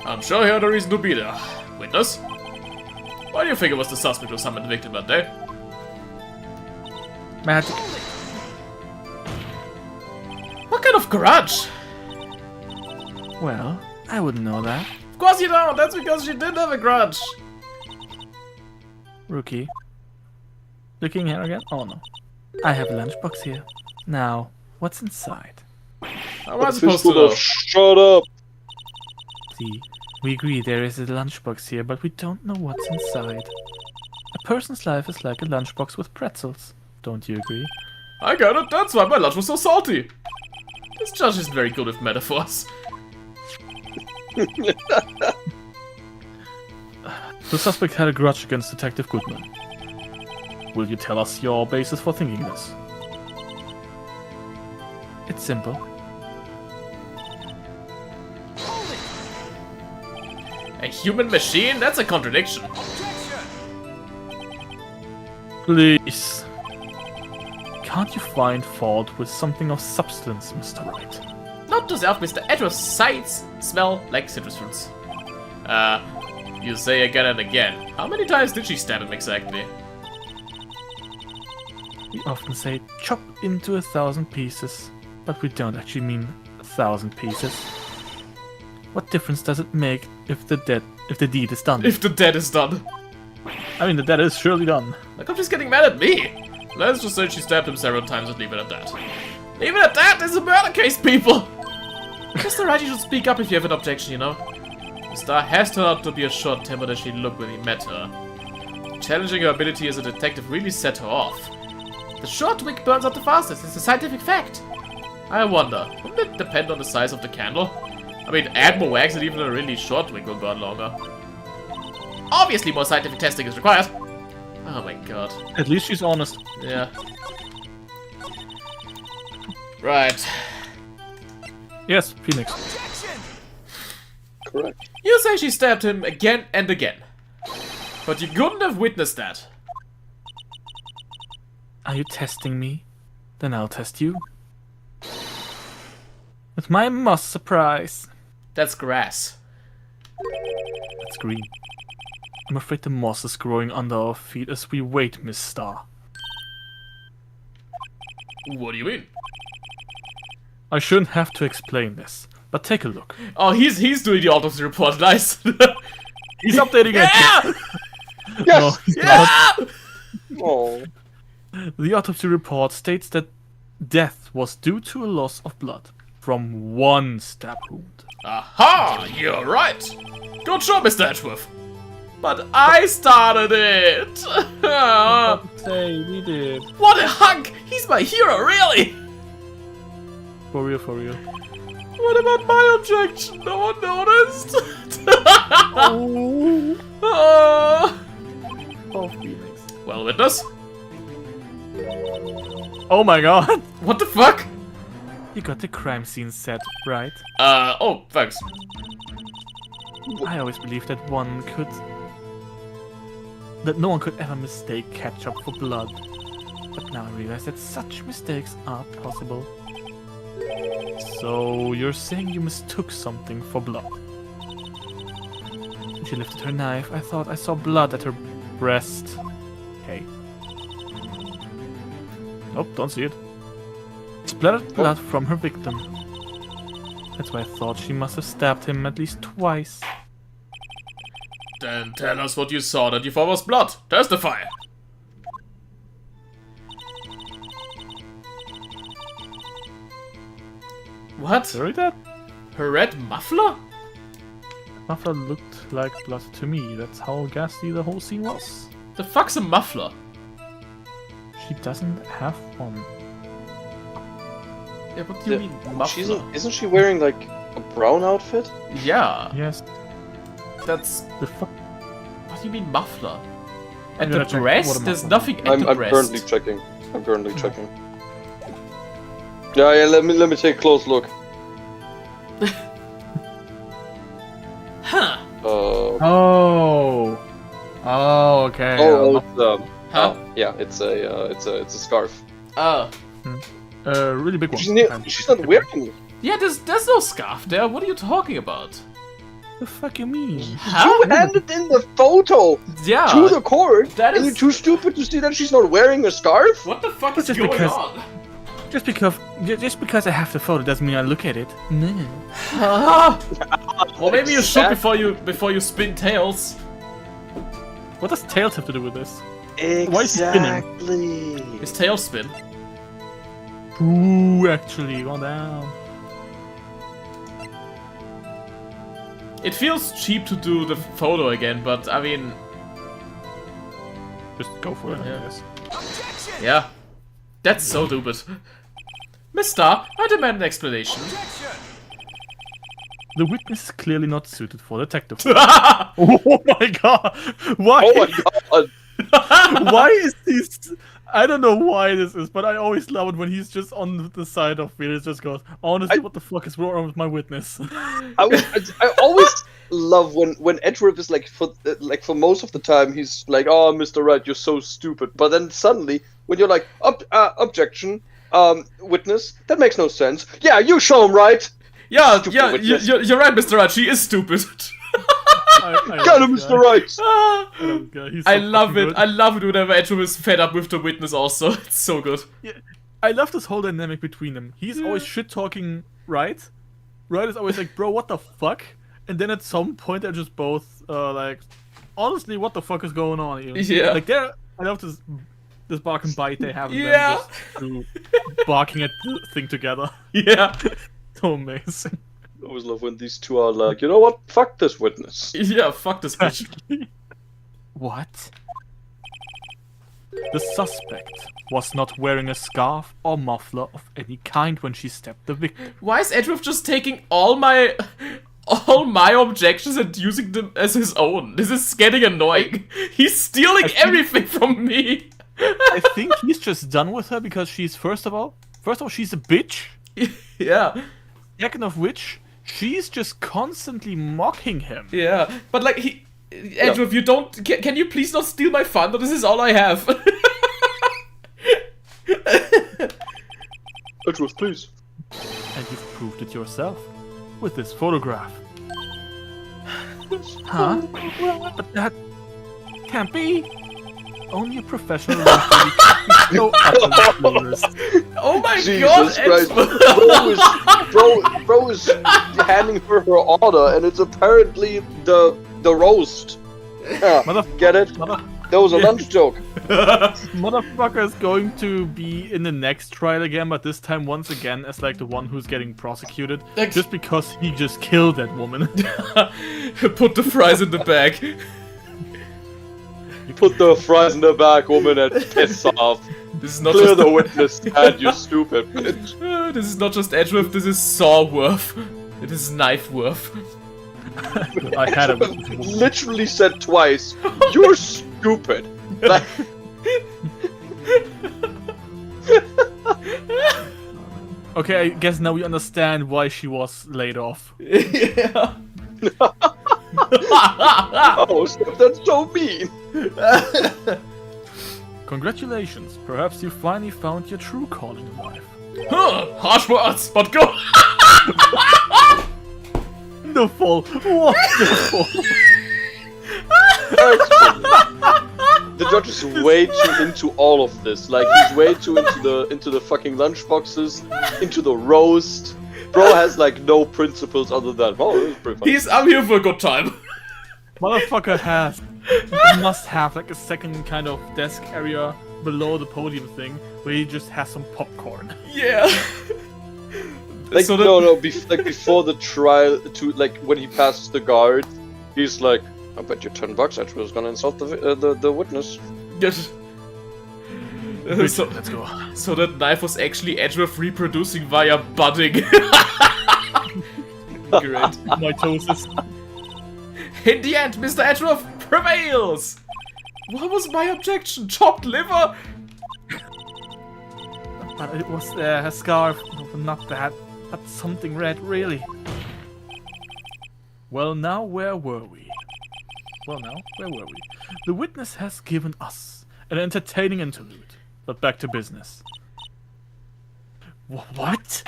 I'm sure he had a reason to be there. Witness? Why do you think it was the suspect who summoned the victim that day? Magic. What kind of grudge? Well, I wouldn't know that. Of course you don't, that's because she did have a grudge. Rookie. Looking here again? Oh no. I have a lunchbox here. Now, what's inside? How am I supposed to know? Shut up! See, we agree there is a lunchbox here, but we don't know what's inside. A person's life is like a lunchbox with pretzels. Don't you agree? I get it, that's why my lunch was so salty. This judge isn't very good with metaphors. The suspect had a grudge against Detective Goodman. Will you tell us your basis for thinking this? It's simple. A human machine? That's a contradiction. Please. Can't you find fault with something of substance, Mr. Wright? Not to self, Mr. Edgeworth's sights smell like citrus fruits. You say again and again. How many times did she stab him exactly? We often say chop into 1,000 pieces, but we don't actually mean 1,000 pieces. What difference does it make if the dead If the deed is done. If the deed is done. I mean, the deed is surely done. Like, I'm just getting mad at me. Let's just say she stabbed him several times and leave it at that. Leave it at that! It's a murder case, people! Mr. Wright, you should speak up if you have an objection, you know? Star has turned out to be a short-tempered as she looked when he met her. Challenging her ability as a detective really set her off. The short wick burns out the fastest, it's a scientific fact. I wonder, wouldn't it depend on the size of the candle? I mean, add more wax and even a really short wick will burn longer. Obviously more scientific testing is required. Oh my god. At least she's honest. Yeah. Right. Yes, Phoenix. Correct. You say she stabbed him again and again. But you couldn't have witnessed that. Are you testing me? Then I'll test you. With my moss surprise. That's grass. It's green. I'm afraid the moss is growing under our feet as we wait, Miss Star. What do you mean? I shouldn't have to explain this, but take a look. Oh, he's doing the autopsy report. Nice. He's updating it. Yeah! Yes! No, Yeah! Oh. the autopsy report states that death was due to a loss of blood from one stab wound. Aha! You're right. Good job, Mr. Edgeworth. But I started it. Say, we did. What a hunk! He's my hero, really. For real, for real. What about my objection? No one noticed. Oh, Oh. oh Phoenix. Well, witness. Oh my god. What the fuck? You got the crime scene set, right? Oh, thanks. I always believed that no one could ever mistake ketchup for blood. But now I realize that such mistakes are possible. So you're saying you mistook something for blood? When she lifted her knife, I thought I saw blood at her breast. Okay. Nope, don't see it. Splattered blood from her victim. That's why I thought she must have stabbed him at least twice. Then tell us what you saw that you thought was blood. Testify. What? Sorry, that Her red muffler? muffler looked like blood to me. That's how ghastly the whole scene was. The fuck's a muffler? She doesn't have one. Yeah, what do you mean muffler? Isn't she wearing like a brown outfit? Yeah, Yes. that's... The fuck? What do you mean muffler? At I'm the gonna check what breast? a There's muffler nothing at I'm the breast. currently checking. I'm currently checking. Yeah, let me take a close look. Huh. Oh. Oh, okay. Huh? Yeah, it's a scarf. Oh. Really big one. She's not wearing it. Yeah, there's no scarf there. What are you talking about? The fuck you mean? Huh? You handed in the photo Yeah. to the court, that and is- you're too stupid to see that she's not wearing a scarf? What the fuck is Just going because- on? Just because I have the photo doesn't mean I look at it. No. Well, maybe you should Exactly. before you spin tails. What does Tails have to do with this? Exactly. Why is he spinning? His tail spin. Ooh, actually, go down. It feels cheap to do the photo again, but I mean, Just go for it, Yeah. I guess. yeah, that's so stupid. Miss Star, I demand an explanation. The witness is clearly not suited for detective work. Oh my god! Why? Oh my god. Why is this? I don't know why this is, but I always love it when he's just on the side of me. It just goes, honestly, what the fuck is wrong with my witness? I always love when Edgeworth is like for most of the time he's like, oh, Mr. Wright, you're so stupid. But then suddenly when you're like, objection, witness, that makes no sense. Yeah, you show him, right? Yeah, Stupid yeah, witness. you're right, Mr. Wright. She is stupid. I Got him, Mr. Wright. I love it. I love it whenever Edgeworth is fed up with the witness. Also, it's so good. I love this whole dynamic between them. He's always shit talking Wright. Wright is always like, bro, what the fuck? and then at some point they're just both like, honestly, what the fuck is going on here? Yeah. Like I love this bark and bite they have. Yeah. Them just through barking at the thing together. Yeah. So amazing. I always love when these two are like, you know what? Fuck this witness. Yeah, fuck this bitch. What? The suspect was not wearing a scarf or muffler of any kind when she stabbed the victim. Why is Edward just taking all my objections and using them as his own? This is getting annoying. He's stealing everything from me. I think he's just done with her because she's first of all she's a bitch. Yeah. Second of which, she's just constantly mocking him. Yeah, but like Andrew, if you don't, can you please not steal my thunder? This is all I have. Edward, please. And you've proved it yourself with this photograph. Huh? But that can't be. Only a professional really can be so utterly clueless. Oh my Jesus god, Christ. Bro is handing her order, and it's apparently the roast. Yeah, get it? That was a lunch joke. Motherfucker is going to be in the next trial again, but this time once again as like the one who's getting prosecuted. Just because he just killed that woman. Put the fries in the bag. Put the fries in the bag, woman, and piss off. This is not Clear just the witness stand, you stupid bitch. This is not just Edgeworth, this is Sawworth. It is Knifeworth. I had it. Literally said twice, you're stupid. Like, okay, I guess now we understand why she was laid off. Yeah. oh, Steph, that's so mean. Congratulations, perhaps you finally found your true calling in life. Huh, harsh words, but go. The fall. What the fall? The judge is way too into all of this. Like, he's way too into the fucking lunchboxes, into the roast. Bro has like no principles other than, oh, this is pretty funny. I'm here for a good time. Motherfucker must have like a second kind of desk area below the podium thing where he just has some popcorn. Yeah. Like, so like before the trial, like when he passes the guard, he's like, I bet you $10 Edward was gonna insult the witness. Yes. So, let's go. So that knife was actually Edgeworth reproducing via budding. Great. Mitosis. In the end, Mr. Edgeworth prevails! What was my objection? Chopped liver? But it was her scarf. No, not that. But something red, really. Well, now where were we? The witness has given us an entertaining interlude. But back to business. What?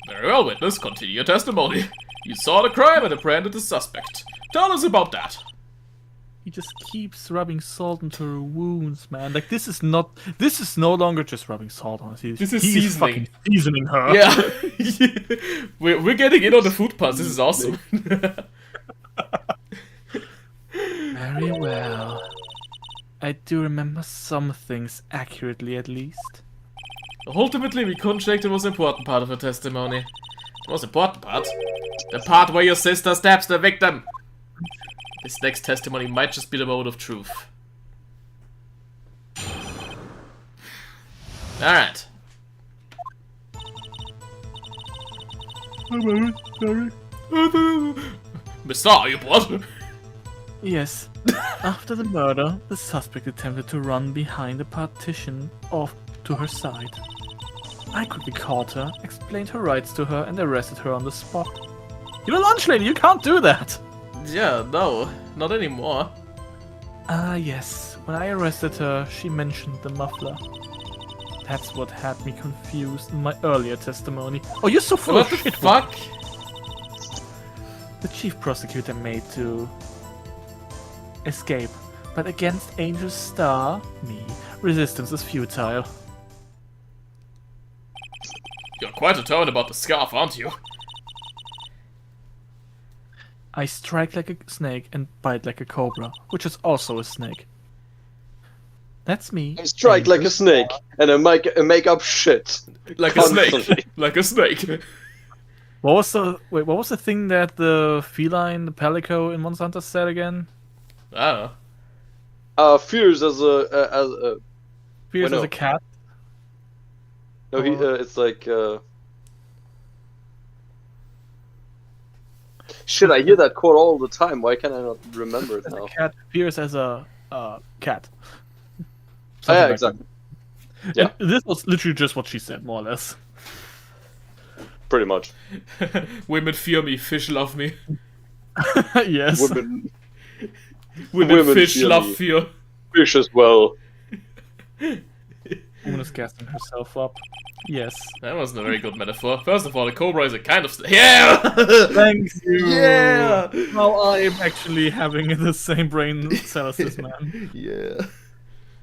Very well, witness. Continue your testimony. You saw the crime and apprehended the suspect. Tell us about that. He just keeps rubbing salt into her wounds, man. Like, this is no longer just rubbing salt on her. This is He's seasoning. Fucking seasoning her. Yeah. we're getting in on the food puns. This is awesome. Very well. I do remember some things accurately, at least. Ultimately, we couldn't shake the most important part of her testimony. The most important part? The part where your sister stabs the victim! This next testimony might just be the moment of truth. Alright. Mister, are you bored? Yes. After the murder, the suspect attempted to run behind a partition off to her side. I quickly caught her, explained her rights to her, and arrested her on the spot. You're a lunch lady, you can't do that! Yeah, no, not anymore. Ah, yes. When I arrested her, she mentioned the muffler. That's what had me confused in my earlier testimony. Oh, you're so full What of the shit! fuck? The chief prosecutor made to escape, but against Angel's star, me, resistance is futile. You're quite determined about the scarf, aren't you? I strike like a snake and bite like a cobra, which is also a snake. That's me. I strike like a snake, and I make up shit. Like a Constantly. snake. Like a snake. What was the thing that the feline, the palico in Monster Hunter said again? I don't know. Fierce as a Fierce no. as a cat. no, he it's like shit. I hear that quote all the time. Why can I not remember it As now? a cat. Fierce as a cat. Oh, Something yeah, like exactly. that. Yeah. And this was literally just what she said, more or less. Pretty much. Women fear me, fish love me. Yes. Women, Women fish fear love me. fear. fish as well. Woman is gassing herself up. Yes. That wasn't a very good metaphor. First of all, a cobra is a kind of yeah. Thank you. Yeah. Now I am actually having the same brain cell as this man. Yeah.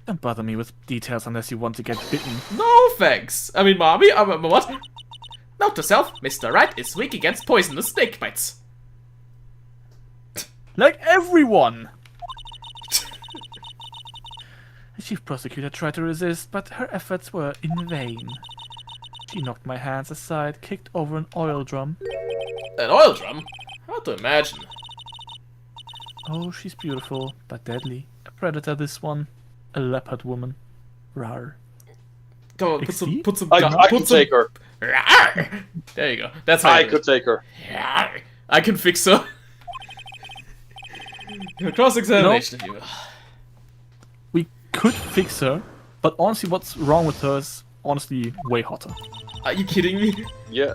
Don't bother me with details unless you want to get bitten. No thanks. I mean, mommy. What? Note to self: Mr. Wright is weak against poisonous snake bites. Like everyone! The chief prosecutor tried to resist, but her efforts were in vain. She knocked my hands aside, kicked over an oil drum. An oil drum? Hard to imagine. Oh, she's beautiful, but deadly. A predator, this one. A leopard woman. Rar. Come on, put some. I could take her. Rawr. There you go. That's how I you do could it. take her. Rawr. I can fix her. Cross-examination, if you will. We could fix her, but honestly, what's wrong with her is honestly way hotter. Are you kidding me? Yeah.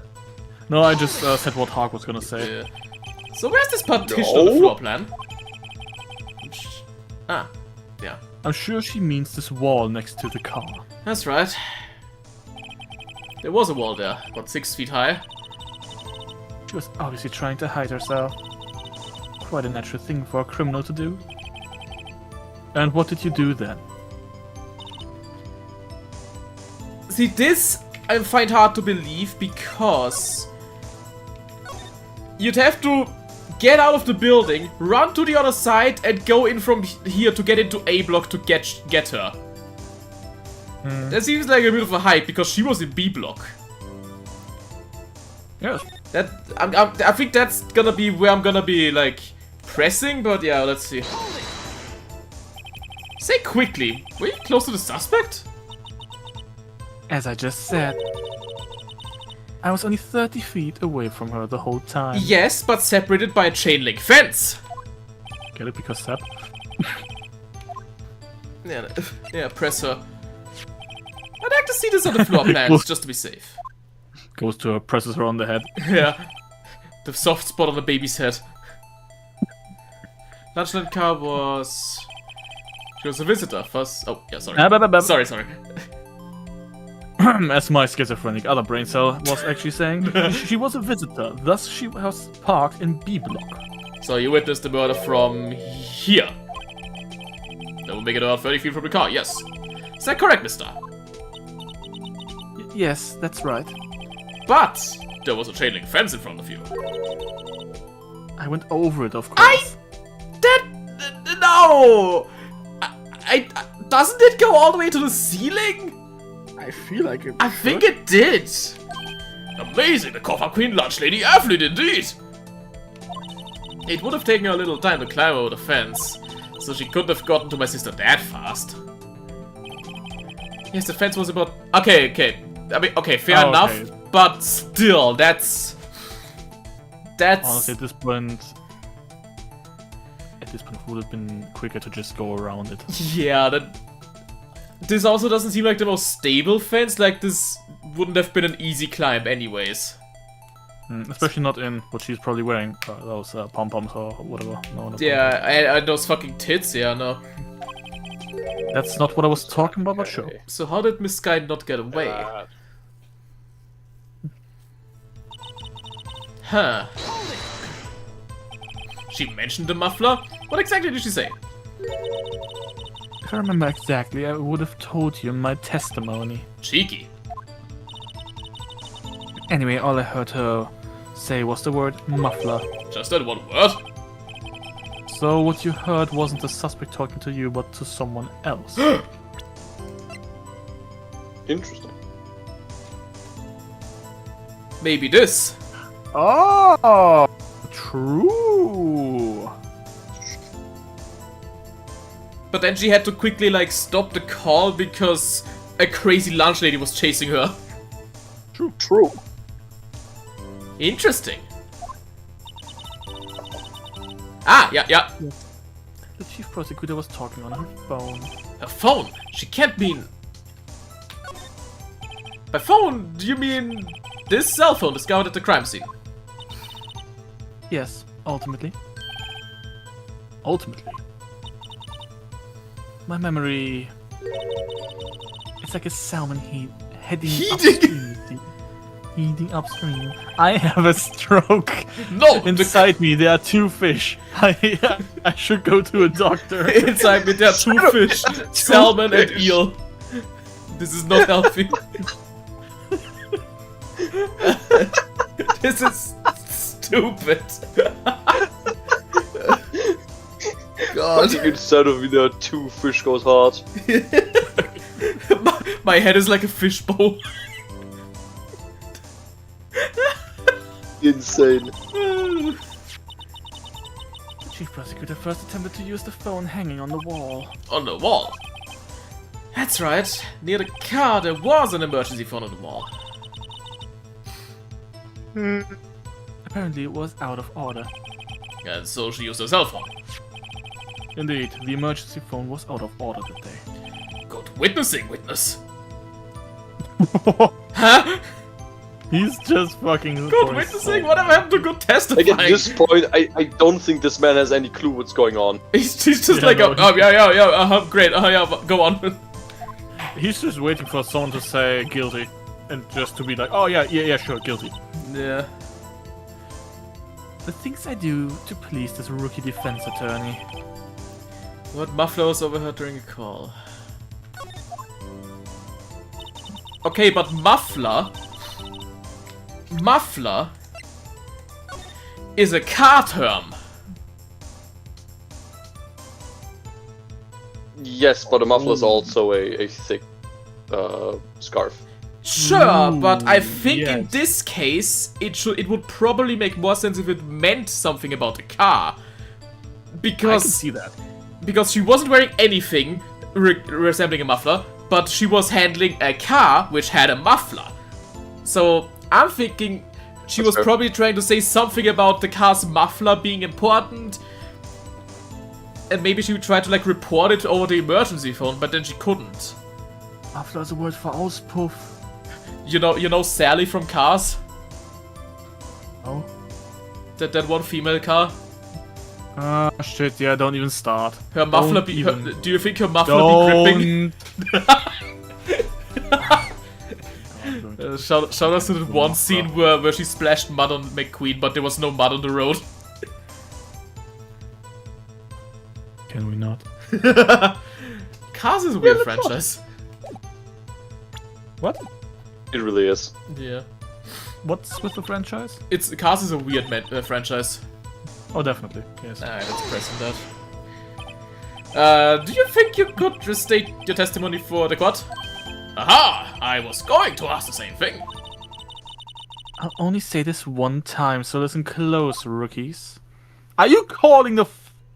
No, I just said what Hawk was gonna say. Yeah. So where's this partition on the No. floor plan? Ah, yeah. I'm sure she means this wall next to the car. That's right. There was a wall there, about 6 feet high. She was obviously trying to hide herself. Quite a natural thing for a criminal to do. And what did you do then? See, this I find hard to believe because you'd have to get out of the building, run to the other side, and go in from here to get into A block to get her. That seems like a bit of a hype because she was in B block. Yes. That I think that's gonna be where I'm gonna be like pressing, but yeah, let's see. Say quickly, were you close to the suspect? As I just said, I was only 30 feet away from her the whole time. Yes, but separated by a chain link fence. Get it? Because Sap. Yeah, yeah, press her. I'd like to see this on the floor plans, just to be safe. Goes to her, presses her on the head. Yeah, the soft spot on the baby's head. Lunchland car was... She was a visitor first. Oh, yeah, sorry. Sorry. As my schizophrenic other brain cell was actually saying, she was a visitor, thus she was parked in B block. So you witnessed the murder from here. That would make it about 30 feet from the car, yes. Is that correct, mister? Yes, that's right. But there was a chain link fence in front of you. I went over it, of course. No! Doesn't it go all the way to the ceiling? I feel like it. I think it did. Amazing, the Coffer Queen Lunch Lady athlete indeed. It would have taken her a little time to climb over the fence, so she couldn't have gotten to my sister that fast. Yes, the fence was about... Okay. I mean, okay, fair enough, okay. but still, that's... Honestly, at this point, it would have been quicker to just go around it. Yeah, this also doesn't seem like the most stable fence, like this wouldn't have been an easy climb anyways. Especially not in what she's probably wearing, those pom-poms or whatever. No, Yeah, and those fucking tits, yeah, no. That's not what I was talking about, but sure. So how did Miss Sky not get away? Huh. She mentioned the muffler? What exactly did she say? If I remember exactly, I would have told you my testimony. Cheeky. Anyway, all I heard her Say, what's the word? Muffler. Just that one word. So what you heard wasn't the suspect talking to you, but to someone else. Interesting. Maybe this. Oh, true. But then she had to quickly, like, stop the call because a crazy lunch lady was chasing her. True. Interesting. Ah, yeah. The chief prosecutor was talking on her phone. Her phone? She can't mean... By phone, do you mean this cell phone discovered at the crime scene? Yes, ultimately. Ultimately. My memory... It's like a salmon heading upstream. Heading upstream. I have a stroke. No! Inside me there are 2 fish. I should go to a doctor. Inside me there are 2 fish. Salmon and eel. This is not healthy. This is stupid. God. Inside of me there are 2 fish goes hard. My head is like a fishbowl. Insane. The chief prosecutor first attempted to use the phone hanging on the wall. On the wall? That's right. Near the car there was an emergency phone on the wall. Apparently it was out of order. And so she used her cell phone. Indeed, the emergency phone was out of order that day. Good witnessing, witness. Huh? He's just fucking Good witnessing? Whatever happened to good testifying? Like at this point, I don't think this man has any clue what's going on. He's just like, no, yeah, great, yeah, go on. He's just waiting for someone to say guilty. And just to be like, oh yeah, sure, guilty. Yeah. The things I do to please this rookie defense attorney. What muffler was overheard during a call? Okay, but muffler is a car term. Yes, but a muffler is also a thick scarf. Sure, but I think in yes. this case it would probably make more sense if it meant something about the car. I Because can see that. Because she wasn't wearing anything resembling a muffler, but she was handling a car which had a muffler. So I'm thinking she was probably trying to say something about the car's muffler being important. And maybe she would try to like report it over the emergency phone, but then she couldn't. Muffler is a word for Auspuff. You know Sally from Cars? Oh. That one female car? Ah, shit, yeah, don't even start. Her muffler Don't be... even. Her, do you think her muffler be gripping? Shout us to the one scene where she splashed mud on McQueen, but there was no mud on the road. Can we not? Cars is a weird franchise. What? It really is. Yeah. What's with the franchise? Cars is a weird franchise. Oh, definitely. Yes. Alright, let's press on that. Do you think you could restate your testimony for the court? Aha! I was going to ask the same thing. I'll only say this one time, so listen close, rookies. Are you calling the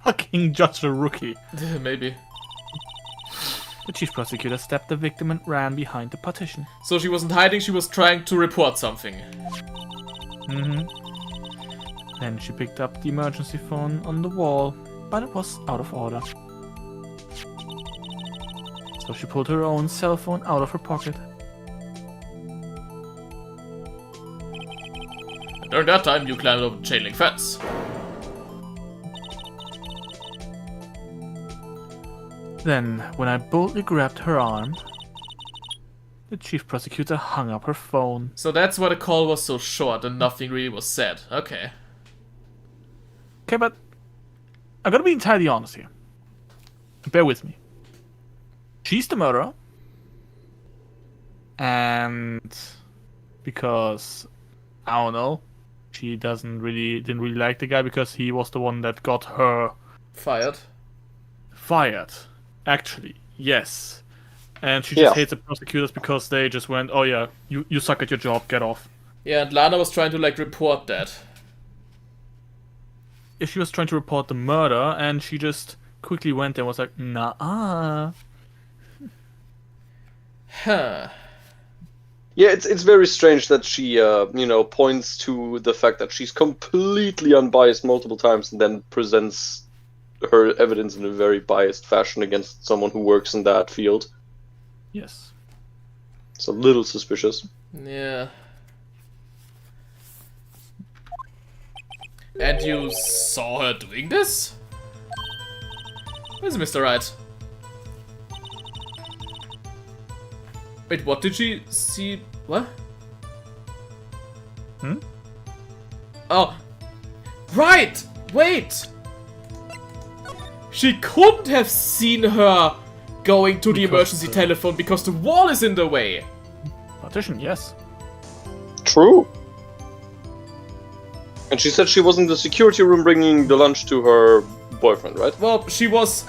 fucking judge a rookie? Maybe. The chief prosecutor stabbed the victim and ran behind the partition. So she wasn't hiding, she was trying to report something. Then she picked up the emergency phone on the wall, but it was out of order. So she pulled her own cell phone out of her pocket. During that time, you climbed over the chain link fence. Then, when I boldly grabbed her arm, the chief prosecutor hung up her phone. So that's why the call was so short and nothing really was said. Okay. Okay, but I gotta be entirely honest here. Bear with me. She's the murderer. And because, I don't know, she didn't really like the guy because he was the one that got her Fired. Actually, yes. And she just hates the prosecutors because they just went, oh yeah, you suck at your job, get off. Yeah, and Lana was trying to like report that. Yeah, she was trying to report the murder, and she just quickly went there and was like, nah. Huh. Yeah, it's very strange that she, points to the fact that she's completely unbiased multiple times and then presents her evidence in a very biased fashion against someone who works in that field. Yes. It's a little suspicious. Yeah. And you saw her doing this? Where's Mr. Wright? Wait, what did she see? What? Oh. Right! Wait! She couldn't have seen her going to the emergency telephone because the wall is in the way. Partition, yes. True. And she said she was in the security room bringing the lunch to her boyfriend, right? Well, she was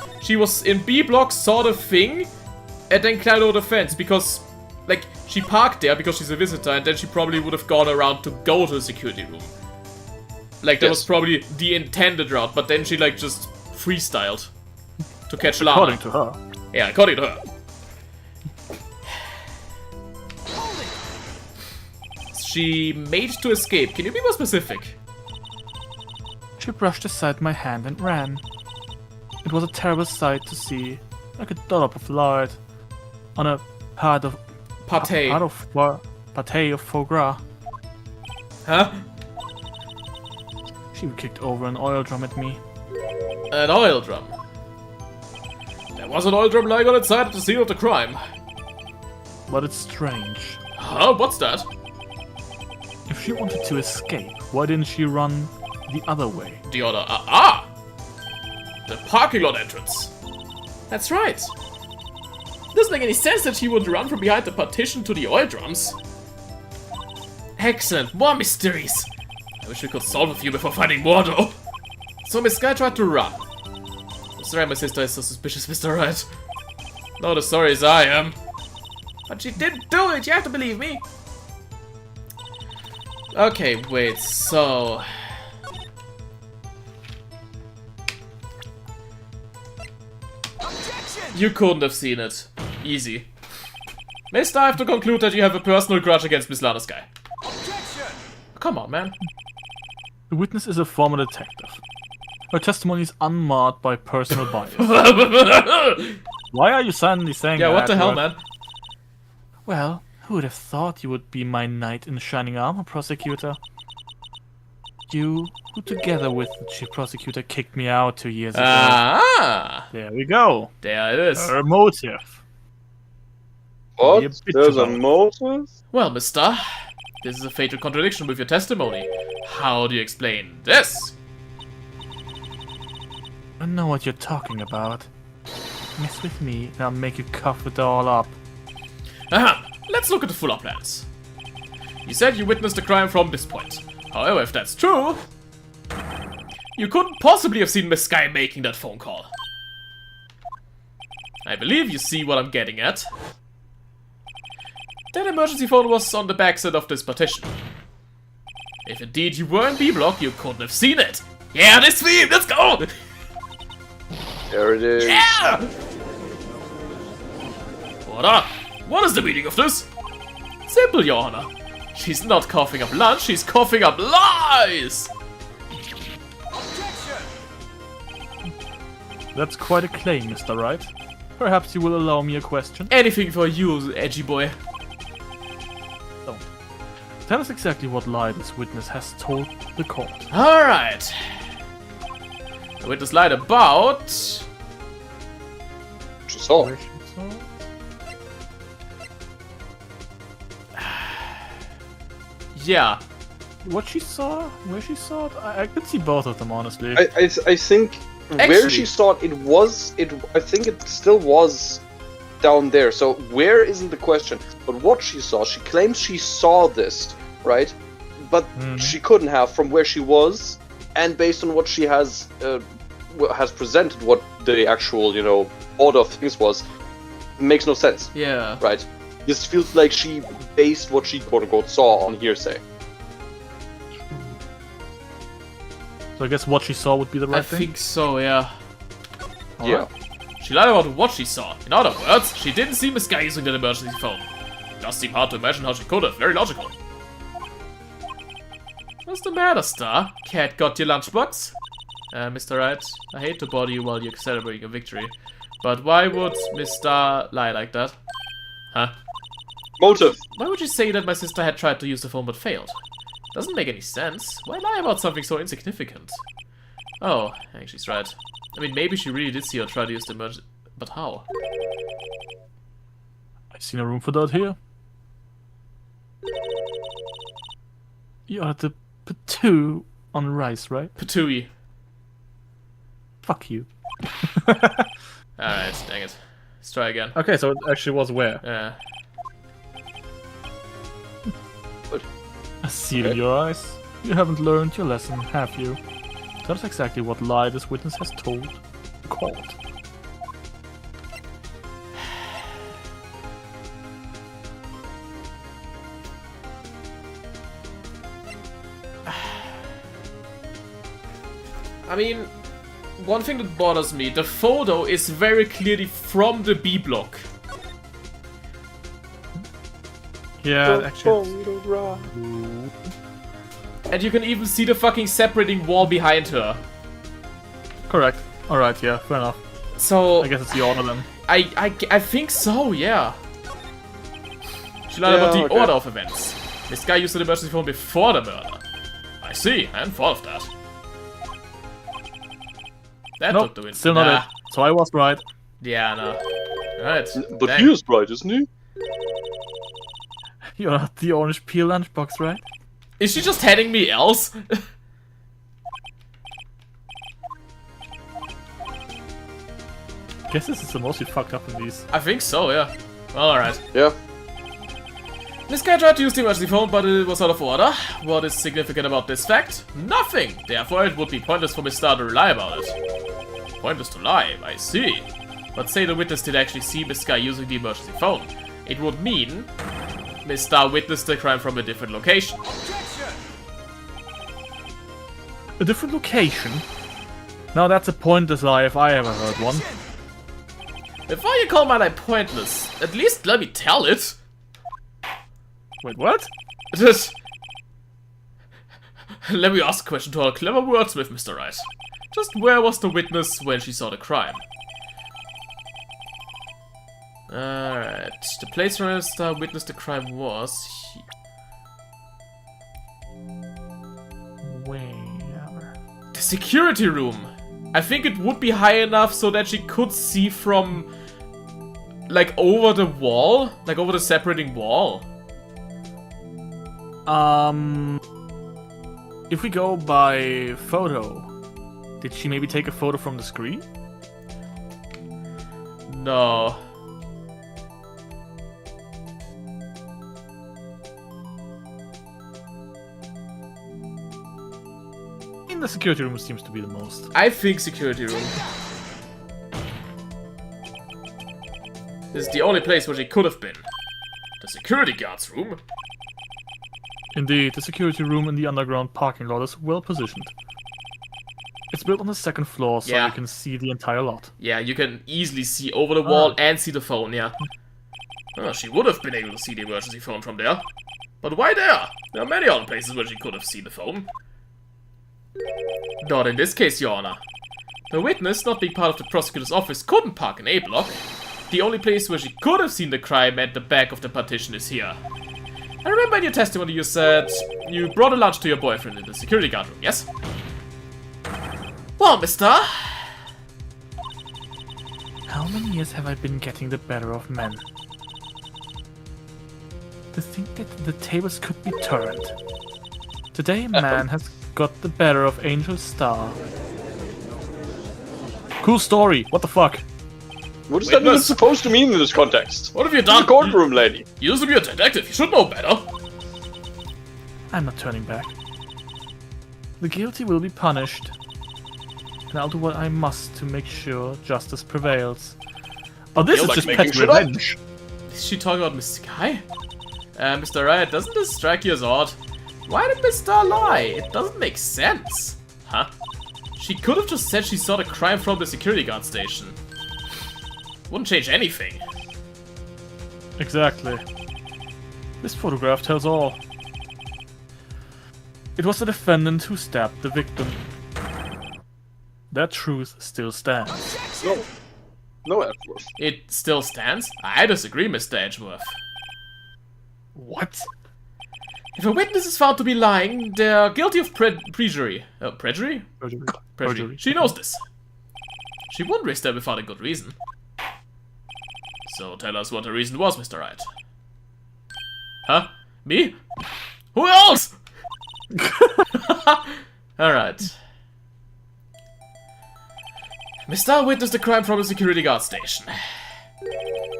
in B block, saw the thing, and then climbed over the fence because, like, she parked there because she's a visitor, and then she probably would have gone around to go to the security room. Like, that was probably the intended route, but then she, like, just freestyled to catch Lana. According to her. Yeah, according to her. She made to escape. Can you be more specific? She brushed aside my hand and ran. It was a terrible sight to see, like a dollop of light on a part of Pate. Pate of foie gras. Huh? She kicked over an oil drum at me. An oil drum. There was an oil drum lying on its side at the scene of the crime. But it's strange. Huh? What's that? If she wanted to escape, why didn't she run the other way? The other... The parking lot entrance. That's right. Doesn't make any sense that she would run from behind the partition to the oil drums. Excellent. More mysteries. I wish we could solve a few before finding more, though. So Miss Sky tried to run. Sorry, my sister is so suspicious, Mr. Wright. Not as sorry as I am. But she did do it, you have to believe me. Okay, wait, so... You couldn't have seen it. Easy. Mister, I have to conclude that you have a personal grudge against Miss Lana Sky. Come on, man. The witness is a former detective. Her testimony is unmarred by personal bias. Why are you suddenly saying that? Yeah, what the hell, man? Well, who would have thought you would be my knight in shining armor, prosecutor? You, who together with the chief prosecutor kicked me out 2 years ago. Ah! There we go. There it is. Her motive. What? There's a motive? Well, mister, this is a fatal contradiction with your testimony. How do you explain this? I know what you're talking about. Mess with me, and I'll make you cough it all up. Aha! Let's look at the fuller plans. You said you witnessed the crime from this point. However, if that's true, you couldn't possibly have seen Miss Sky making that phone call. I believe you see what I'm getting at. That emergency phone was on the backside of this partition. If indeed you were in B block, you couldn't have seen it. Yeah, this theme, let's go! There it is. Yeah! What up? What is the meaning of this? Simple, Your Honor. She's not coughing up lunch, she's coughing up lies! That's quite a claim, Mr. Wright. Perhaps you will allow me a question? Anything for you, edgy boy. Don't. Tell us exactly what lie this witness has told the court. Alright. The witness lied about... She saw it. Yeah. What she saw? Where she saw it? I could see both of them, honestly. I think where she saw it, I think it still was down there. So where isn't the question, but what she saw, she claims she saw this, right? but she couldn't have from where she was, and based on what she has presented, what the actual, you know, order of things was, makes no sense. Yeah. Right. This feels like she based what she quote unquote saw on hearsay. So I guess what she saw would be the right I thing? think so, yeah. Yeah. She lied about what she saw. In other words, she didn't see Miss Guy using the emergency phone. Does seem hard to imagine how she could have. Very logical. What's the matter, Star? Cat got your lunchbox? Mr. Wright, I hate to bother you while you're celebrating a victory, but why would Miss Star lie like that? Huh? Motive. Why would you say that my sister had tried to use the phone but failed? Doesn't make any sense. Why lie about something so insignificant? Oh, I think she's right. I mean, maybe she really did see her try to use the emergency... But how? I see no room for that here. You are the patoo on rice, right? Patooey. Fuck you. Alright, dang it. Let's try again. Okay, so it actually was where? Yeah. I see it in your eyes. You haven't learned your lesson, have you? That's exactly what lie this witness has told the court. I mean, one thing that bothers me, the photo is very clearly from the B block. Yeah, actually. And you can even see the fucking separating wall behind her. Correct. Alright, yeah, fair enough. So... I guess it's the order then. I think so, yeah. She lied about the order of events. This guy used the emergency phone before the murder. I see, I hadn't thought of that. That took the win. Still not it. So I was right. Yeah, no. Alright. But he is right, isn't he? You're not the orange peel lunchbox, right? Is she just heading me else? Guess this is the most you fucked up in these. I think so, yeah. Well, alright. Yeah. This guy tried to use the emergency phone, but it was out of order. What is significant about this fact? Nothing! Therefore, it would be pointless for Miss Star to lie about it. Pointless to lie, I see. But say the witness did actually see Miss Sky using the emergency phone. It would mean Miss Star witnessed the crime from a different location. A different location? Now that's a pointless lie if I ever heard one. Before you call my lie pointless, at least let me tell it. Wait, what? Let me ask a question to our clever wordsmith, Mr. Wright. Just where was the witness when she saw the crime? Alright, the place where Miss Star witnessed the crime was... Where? The security room! I think it would be high enough so that she could see from... like, over the wall? Like, over the separating wall? If we go by photo, did she maybe take a photo from the screen? No. In the security room seems to be the most. I think security room. This is the only place where she could have been. The security guard's room? Indeed, the security room in the underground parking lot is well positioned. It's built on the second floor, so you can see the entire lot. Yeah, you can easily see over the wall and see the phone, yeah. Oh, she would have been able to see the emergency phone from there. But why there? There are many other places where she could have seen the phone. Not in this case, Your Honor. The witness, not being part of the prosecutor's office, couldn't park in A block. The only place where she could have seen the crime at the back of the partition is here. I remember in your testimony you said you brought a lunch to your boyfriend in the security guard room, yes? Well, mister... How many years have I been getting the better of men? To think that the tables could be turned. Today a man has got the better of Angel Star. Cool story, what the fuck? What is that even supposed to mean in this context? What have you done? The courtroom lady. You used to be a detective, you should know better. I'm not turning back. The guilty will be punished. And I'll do what I must to make sure justice prevails. Oh, this Feel is like just making pet shit up. revenge. Is she talking about Miss Sky? Mr. Wright, doesn't this strike you as odd? Why did Miss Star lie? It doesn't make sense. Huh? She could have just said she saw the crime from the security guard station. Wouldn't change anything. Exactly. This photograph tells all. It was the defendant who stabbed the victim. That truth still stands. No, Edgeworth. It still stands? I disagree, Mr. Edgeworth. What? If a witness is found to be lying, they're guilty of perjury. Perjury? Perjury. She knows this. She wouldn't risk that without a good reason. So tell us what the reason was, Mr. Wright. Huh? Me? Who else? Alright. Miss Star witnessed the crime from a security guard station.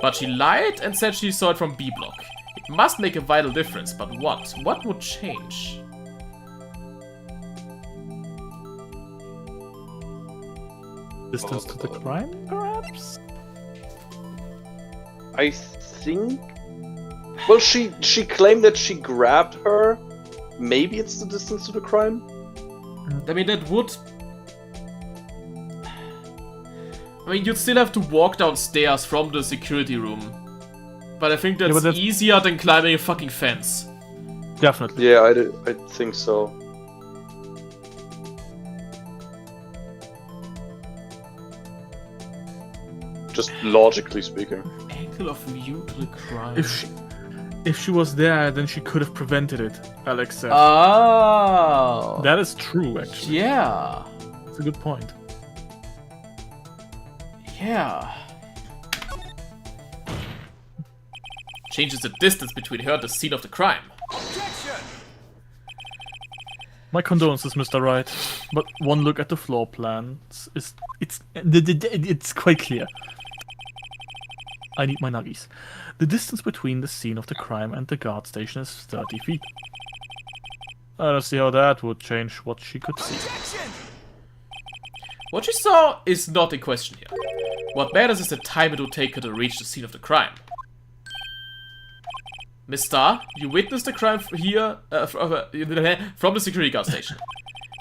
But she lied and said she saw it from B block. It must make a vital difference, but what? What would change? Distance to the crime, perhaps? I think. Well, she claimed that she grabbed her. Maybe it's the distance to the crime. I mean, that would... I mean, you'd still have to walk downstairs from the security room. But I think that's, easier than climbing a fucking fence. Definitely. Yeah, I think so. Just logically speaking. Angle of view to the crime. If she was there, then she could have prevented it, Alex said. Oh. That is true, actually. Yeah. That's a good point. Yeah. Changes the distance between her and the scene of the crime. My condolences, Mr. Wright, but one look at the floor plans is it's quite clear. I need my nuggies. The distance between the scene of the crime and the guard station is 30 feet. Let's see how that would change what she could see. What she saw is not in question here. What matters is the time it would take her to reach the scene of the crime. Miss Star, you witnessed the crime here from the security guard station.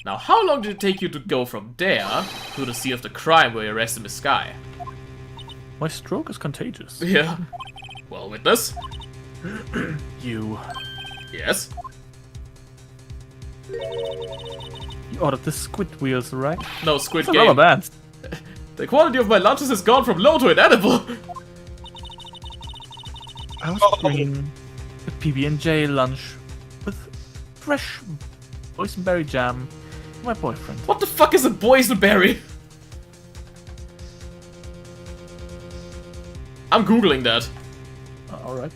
Now, how long did it take you to go from there to the scene of the crime where you arrested Miss Sky? My stroke is contagious. Yeah. Well, witness? You Yes? ordered the squid wheels, right? No, Squid It's a rubber Game. band. The quality of my lunches has gone from low to inedible. I was bringing a PB&J lunch with fresh boysenberry jam for my boyfriend. What the fuck is a boysenberry? I'm googling that. Alright.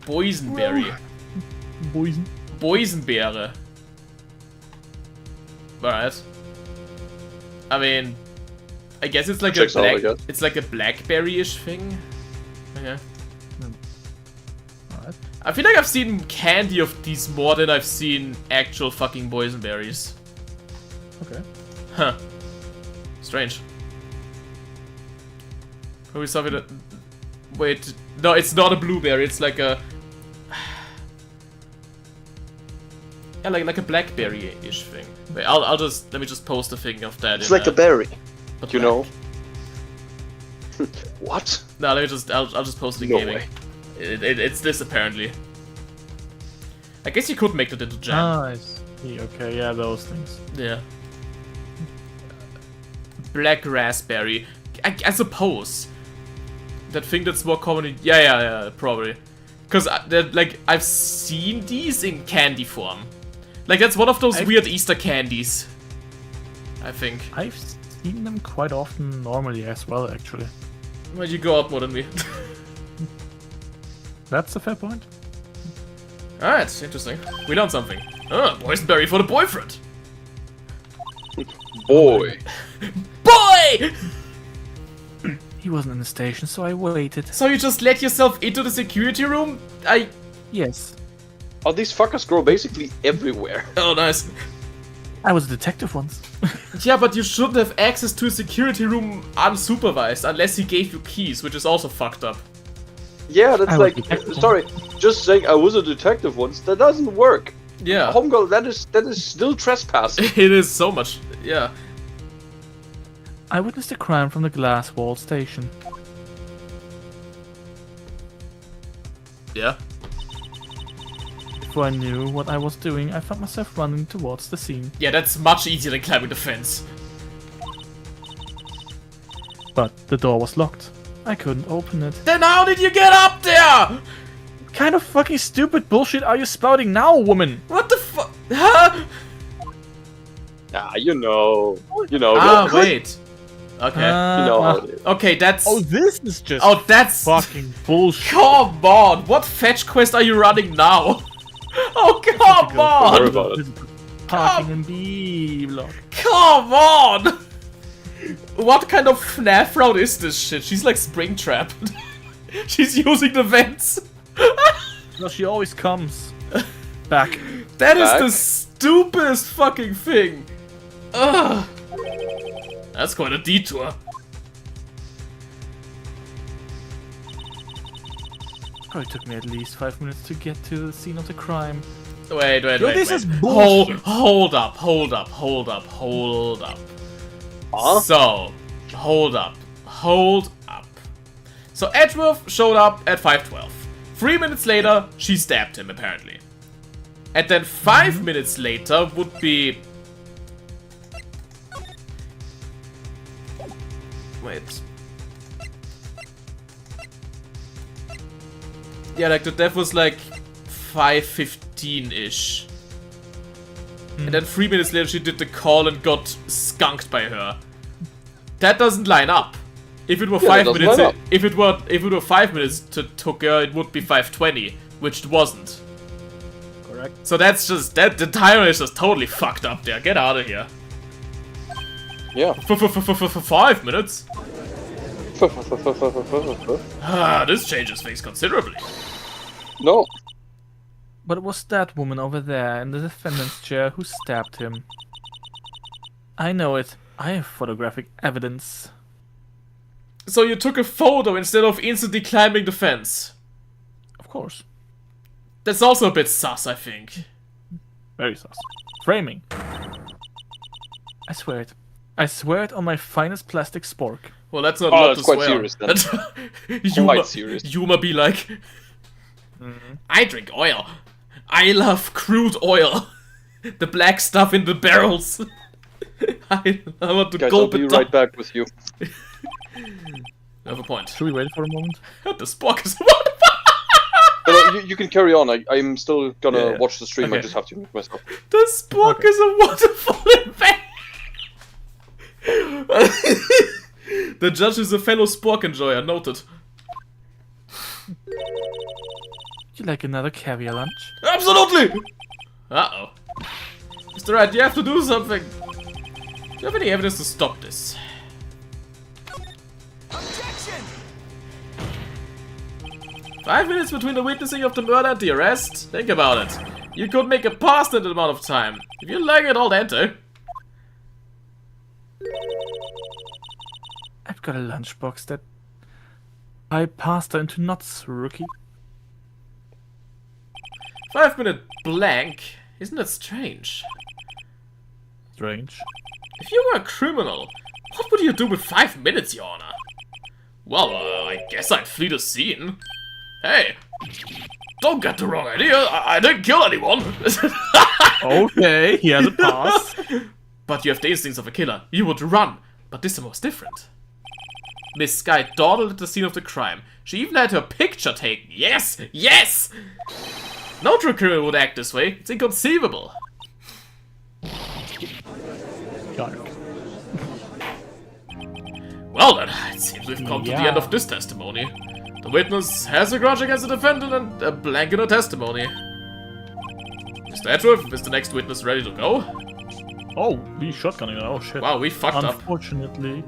Boysenberry. Boysen. Boysenbeere. Alright. I mean, I guess it's like Checks a out, black, I guess. it's like a blackberry-ish thing. Okay. Alright. I feel like I've seen candy of these more than I've seen actual fucking boysenberries. Okay. Huh. Strange. Probably something that... Wait, no, it's not a blueberry, it's like a... Yeah, like a blackberry-ish thing. Wait, I'll just... Let me just post a thing of that. It's like a berry, but you black. know. What? No, let me just... I'll just post it in No gaming. way. It's this, apparently. I guess you could make that into jam. Nice. Okay, yeah, those things. Yeah. Black raspberry. I suppose. That thing that's more common in... Yeah, probably. Because, like, I've seen these in candy form. Like, that's one of those weird Easter candies. I think. I've seen them quite often normally as well, actually. Well, you go out more than me. That's a fair point. Alright, interesting. We learned something. Boysenberry for the boyfriend. Boy. Boy! He wasn't in the station, so I waited. So you just let yourself into the security room? Yes. Oh, these fuckers grow basically everywhere. Oh, nice. I was a detective once. Yeah, but you shouldn't have access to a security room unsupervised unless he gave you keys, which is also fucked up. Yeah, that's I was like, a detective sorry, just saying I was a detective once, that doesn't work. Yeah. Homegirl, that is still trespassing. It is so much. Yeah. I witnessed a crime from the glass wall station. Yeah. Before I knew what I was doing, I found myself running towards the scene. Yeah, that's much easier than climbing the fence. But the door was locked. I couldn't open it. Then how did you get up there? What kind of fucking stupid bullshit are you spouting now, woman? What the fuck? Huh? Ah, you know. Ah, wait. Okay. You know how it is. Okay, that's... Oh, this is just Oh, that's... fucking bullshit. Come on! What fetch quest are you running now? Oh, come Don't worry on! about it. Parking in B block. Come on! What kind of FNAF route is this shit? She's like Springtrap. She's using the vents. No, she always comes back. That is Back? the stupidest fucking thing. Ugh. That's quite a detour. Oh, it took me at least 5 minutes to get to the scene of the crime. Wait. this is Hold bullshit. up. Huh? So, hold up. So Edgeworth showed up at 5:12. 3 minutes later, she stabbed him, apparently. And then 5 minutes later would be... Wait. Yeah, like the death was like 5:15-ish. And then 3 minutes later she did the call and got skunked by her. That doesn't line up. If it were Yeah, 5 that doesn't minutes, line up. if it were 5 minutes to took her, it would be 5:20, which it wasn't. Correct. So that's just the timer is just totally fucked up there. Get out of here. Yeah. 5 minutes. Ah, this changes things considerably. No. But it was that woman over there in the defendant's chair who stabbed him. I know it. I have photographic evidence. So you took a photo instead of instantly climbing the fence. Of course. That's also a bit sus, I think. Very sus. Framing. I swear it. I swear it on my finest plastic spork. Well, that's not Oh, a lot that's to quite swear. serious then. Yuma, Quite serious. Yuma be like, I drink oil. I love crude oil. The black stuff in the barrels. I want to Guys, go I'll be right back with you. I have a point. Should we wait for a moment? The Spock is what? You can carry on. I'm still gonna Yeah. watch the stream. I Okay. just have to mute myself. The Spock is a waterfall event. The judge is a fellow Spock enjoyer, noted. Would you like another caviar lunch? Absolutely! Uh-oh. Mr. Wright, you have to do something. Do you have any evidence to stop this? Objection! 5 minutes between the witnessing of the murder and the arrest? Think about it. You could make it past that amount of time. If you like it, I'll enter. I've got a lunchbox that I passed her into knots, rookie. 5 minute blank? Isn't that strange? Strange. If you were a criminal, what would you do with 5 minutes, Your Honor? Well, I guess I'd flee the scene. Hey, don't get the wrong idea. I didn't kill anyone. Okay, he has a pass. But you have the instincts of a killer. You would run. But this time was different. Miss Sky dawdled at the scene of the crime. She even had her picture taken. Yes! Yes! No true criminal would act this way. It's inconceivable. Got it. Well then, it seems we've come to the Yeah. end of this testimony. The witness has a grudge against the defendant and a blank in her testimony. Mr. Edgeworth, is the next witness ready to go? Oh, he's shotgunning. Oh shit. Wow, we fucked up. Unfortunately.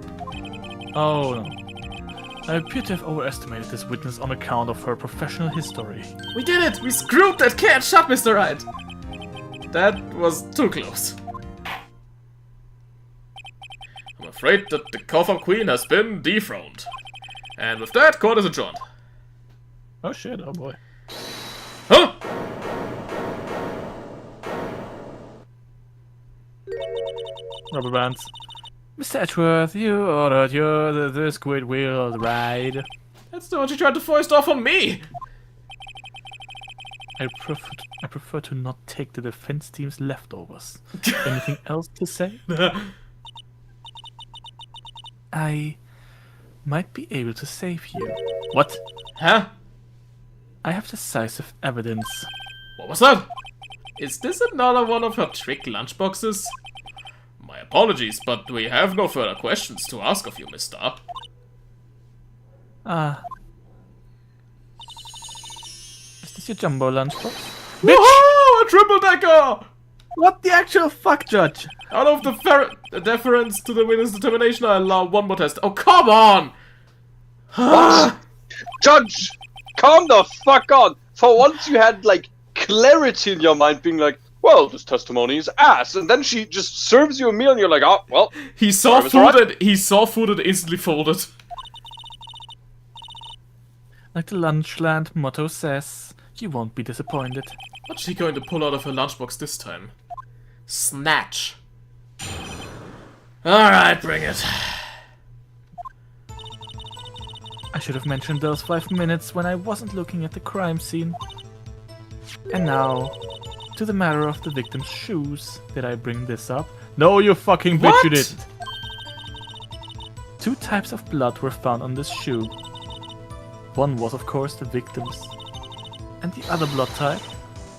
Oh no. I appear to have overestimated this witness on account of her professional history. We did it! We screwed that cat shut, Mr. Wright! That was too close. I'm afraid that the Kotham Queen has been dethroned. And with that, court is adjourned. Oh shit, oh boy. Huh? Rubber bands. Mr. Edgeworth, you ordered the squid wheel ride. That's not what you tried to foist off on me! I prefer to not take the defense team's leftovers. Anything else to say? I might be able to save you. What? Huh? I have decisive evidence. What was that? Is this another one of her trick lunchboxes? My apologies, but we have no further questions to ask of you, Miss Star. Ah. Is this your jumbo lunchbox? Woohoo! A triple decker! What the actual fuck, Judge? Out of the deference to the winner's determination, I allow one more test. Oh, come on! What? Judge, calm the fuck on. For once you had, like, clarity in your mind, being like, well, this testimony is ass, and then she just serves you a meal and you're like, oh, well. He saw food and instantly folded. Like the Lunchland motto says, you won't be disappointed. What's she going to pull out of her lunchbox this time? Snatch. Alright, bring it. I should have mentioned those 5 minutes when I wasn't looking at the crime scene. And now, to the matter of the victim's shoes. Did I bring this up? No, you fucking bitch, you didn't. 2 types of blood were found on this shoe. One was, of course, the victim's. And the other blood type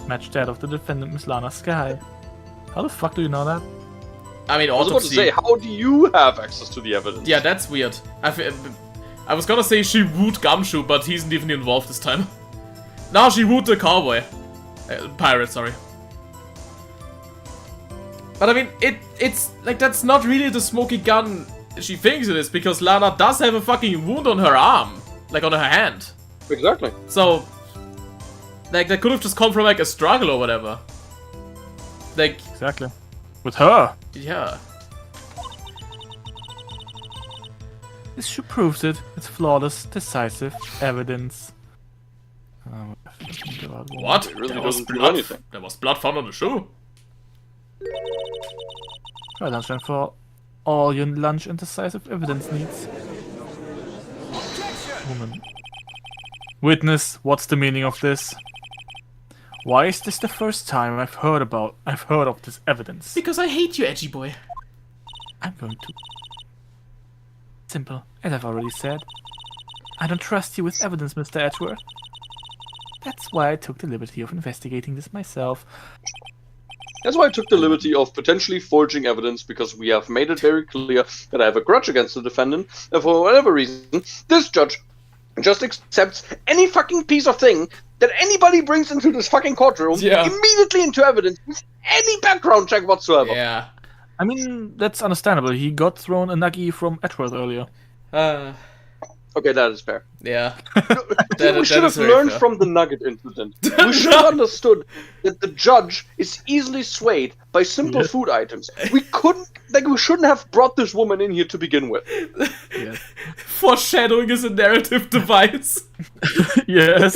matched that of the defendant, Miss Lana Sky. How the fuck do you know that? I mean, I was about to say, how do you have access to the evidence? Yeah, that's weird. I was gonna say she wooed Gumshoe, but he isn't even involved this time. Now she wooed the cowboy. Pirate, sorry. But I mean, it's like, that's not really the smoking gun she thinks it is, because Lana does have a fucking wound on her arm. Like, on her hand. Exactly. So, like, that could have just come from, like, a struggle or whatever. Like... Exactly. With her! Yeah. This shoe proves it. It's flawless, decisive evidence. What? It really There was doesn't do blood. anything. There was blood found on the shoe. Try lunchtime for all your lunch and decisive evidence needs. Woman. Witness, what's the meaning of this? Why is this the first time I've heard of this evidence? Because I hate you, edgy boy. I'm going to... Simple, as I've already said. I don't trust you with evidence, Mr. Edgeworth. That's why I took the liberty of investigating this myself. That's why I took the liberty of potentially forging evidence, because we have made it very clear that I have a grudge against the defendant, and for whatever reason, this judge just accepts any fucking piece of thing that anybody brings into this fucking courtroom immediately into evidence with any background check whatsoever. Yeah. I mean, that's understandable. He got thrown a nuggie from Edgeworth earlier. Okay, that is fair. Yeah. We should have learned from the nugget incident. We should have understood that the judge is easily swayed by simple food items. We shouldn't have brought this woman in here to begin with. Yes. Foreshadowing is a narrative device. Yes.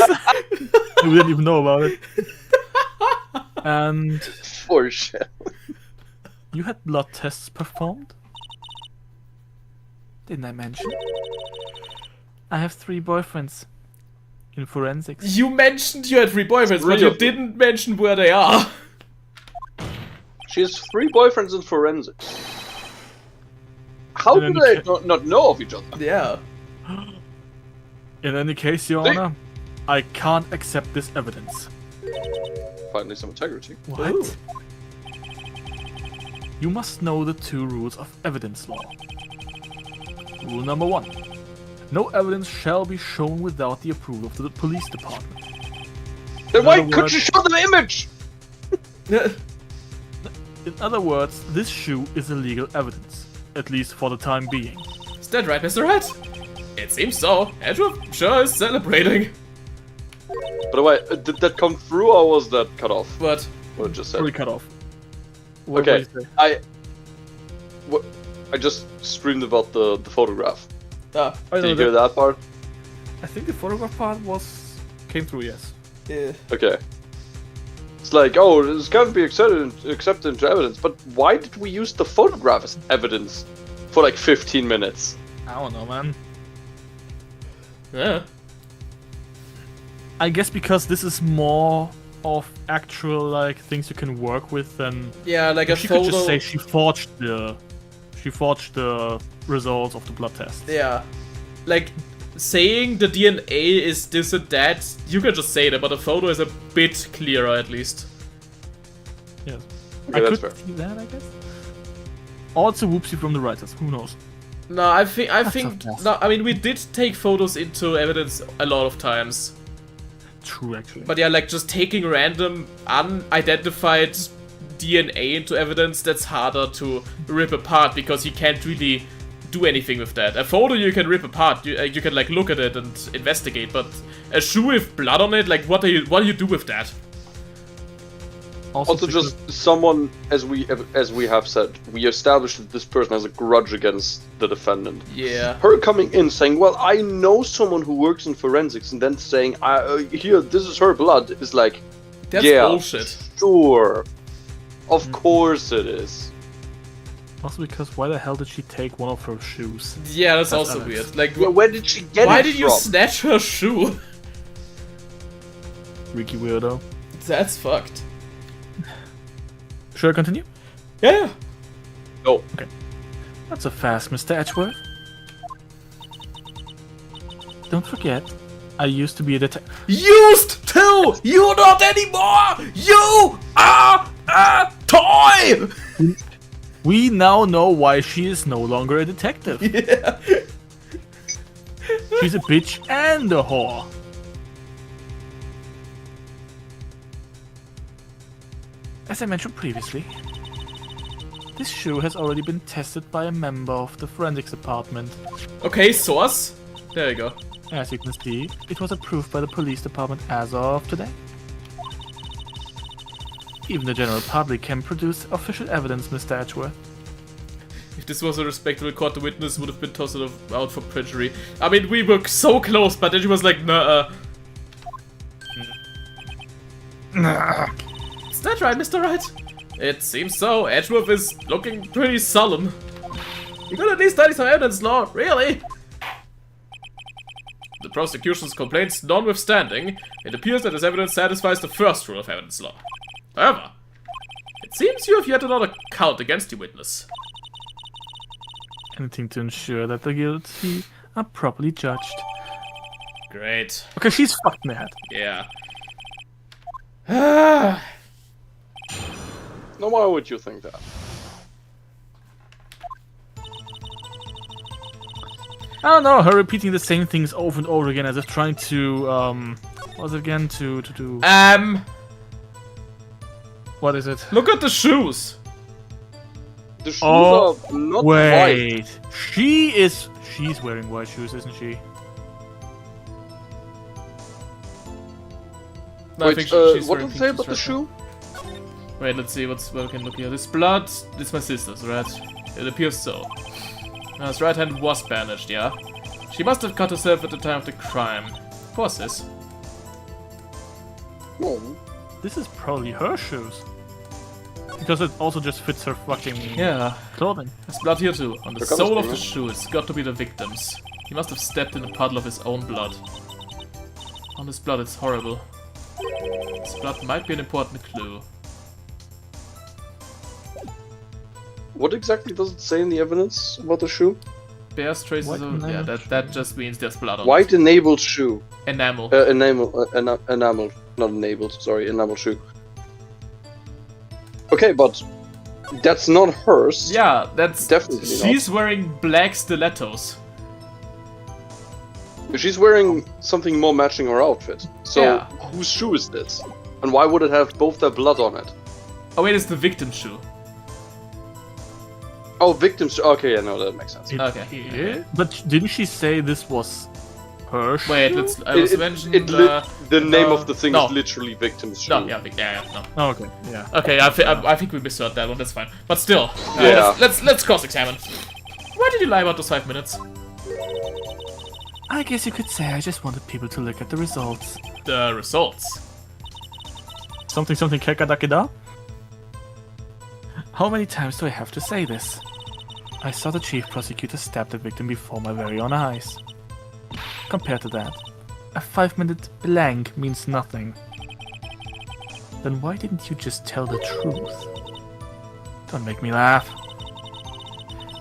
We didn't even know about it. And... Foreshadowing. You had blood tests performed? Didn't I mention? I have 3 boyfriends in forensics. You mentioned you had 3 boyfriends, but you didn't mention where they are. She has 3 boyfriends in forensics. How do they not know of each other? Yeah. In any case, Your Honor, I can't accept this evidence. Finally, some integrity. What? Ooh. You must know the 2 rules of evidence law. Rule number 1. No evidence shall be shown without the approval of the police department. Then why couldn't you show the image? In other words, this shoe is illegal evidence, at least for the time being. Is that right, Mr. Wright? It seems so. Edgeworth sure is celebrating. By the way, did that come through or was that cut off? But What it just said? Fully cut off. Okay, What do you say? I just screamed about the photograph. ah, Did you hear that part? I think the photograph part came through, yes. yeah. Okay. It's like, oh, this can't be accepted into evidence, but why did we use the photograph as evidence for like 15 minutes? I don't know, man. Yeah. I guess because this is more of actual like things you can work with than Yeah, like a she photo. could just say she forged the results of the blood test. Yeah. Like, saying the DNA is this and that, you can just say that, but a photo is a bit clearer at least. Yes. Okay, I that's could fair. see that, I guess. Or it's a whoopsie from the writers, who knows? No, I think, a guess. no, I mean, we did take photos into evidence a lot of times. True, actually. But yeah, like, just taking random, unidentified DNA into evidence, that's harder to rip apart, because you can't really do anything with that. A photo you can rip apart, you can, like, look at it and investigate, but a shoe with blood on it, like, what do you do with that? Also, just someone, as we have said, we established that this person has a grudge against the defendant. Yeah. Her coming in saying, "Well, I know someone who works in forensics," and then saying, "Here, this is her blood," is like, That's yeah, bullshit. Sure, of course it is. Also because why the hell did she take one of her shoes? Yeah, that's also honest. weird. Like, Yeah, where did she get why it did you from? snatch her shoe? Freaky weirdo. That's fucked. Should I continue? Yeah. No. That's a fast, Mr. Edgeworth. Don't forget, I used to be a detective. Used to! You not anymore! You are a toy! We now know why she is no longer a detective. Yeah. She's a bitch and a whore. As I mentioned previously, this shoe has already been tested by a member of the forensics department. Okay, source. There you go. As you can see, it was approved by the police department as of today. Even the general public can produce official evidence, Mr. Edgeworth. If this was a respectable court, the witness would have been tossed out for perjury. I mean, we were so close, but then she was like, nah. Is that right, Mr. Wright? It seems so. Edgeworth is looking pretty sullen. You could at least study some evidence law, really? The prosecution's complaints notwithstanding, it appears that this evidence satisfies the first rule of evidence law. However, it seems you have yet another count against the witness. Anything to ensure that the guilty are properly judged. Great. Okay, she's fucked mad. Yeah. No, why would you think that? I don't know, her repeating the same things over and over again as if trying to, what was it again? To do... What is it? Look at the shoes! The shoes Oh, are not wait. white. She's wearing white shoes, isn't she? No, I Wait, think she's what wearing did it say pink about the shoes right shoe? now. Wait, let's see what we can look here. This blood, this is my sister's, right? It appears so. Now, his right hand was bandaged, yeah? She must have cut herself at the time of the crime. Poor sis. No. This is probably her shoes. Because it also just fits her fucking Yeah. clothing. There's blood here too. On the Look at sole this of the thing, shoe, it's got to be the victim's. He must have stepped in a puddle of his own blood. On this blood, it's horrible. This blood might be an important clue. What exactly does it say in the evidence about the shoe? Bears traces White of... Yeah, enamel that just means there's blood on White enabled shoe. it. Enamel. Enamel. Not enabled, sorry, enamel shoe. Okay, but that's not hers. Yeah, that's... Definitely She's wearing black stilettos. She's wearing something more matching her outfit. So, Yeah. whose shoe is this? And why would it have both their blood on it? Oh wait, it's the victim's shoe. Oh, victims. Okay, yeah, no, that makes sense. Okay. Yeah. But didn't she say this was her shoe? Wait, I was mentioned. The name of the thing no. is literally victims. Shoe. No, yeah, no. Oh, okay, yeah. Okay, I think we misheard that one. That's fine. But still, Yeah. let's cross-examine. Why did you lie about those 5 minutes? I guess you could say I just wanted people to look at the results. The results. Something kekadakida? How many times do I have to say this? I saw the chief prosecutor stab the victim before my very own eyes. Compared to that, a 5-minute blank means nothing. Then why didn't you just tell the truth? Don't make me laugh.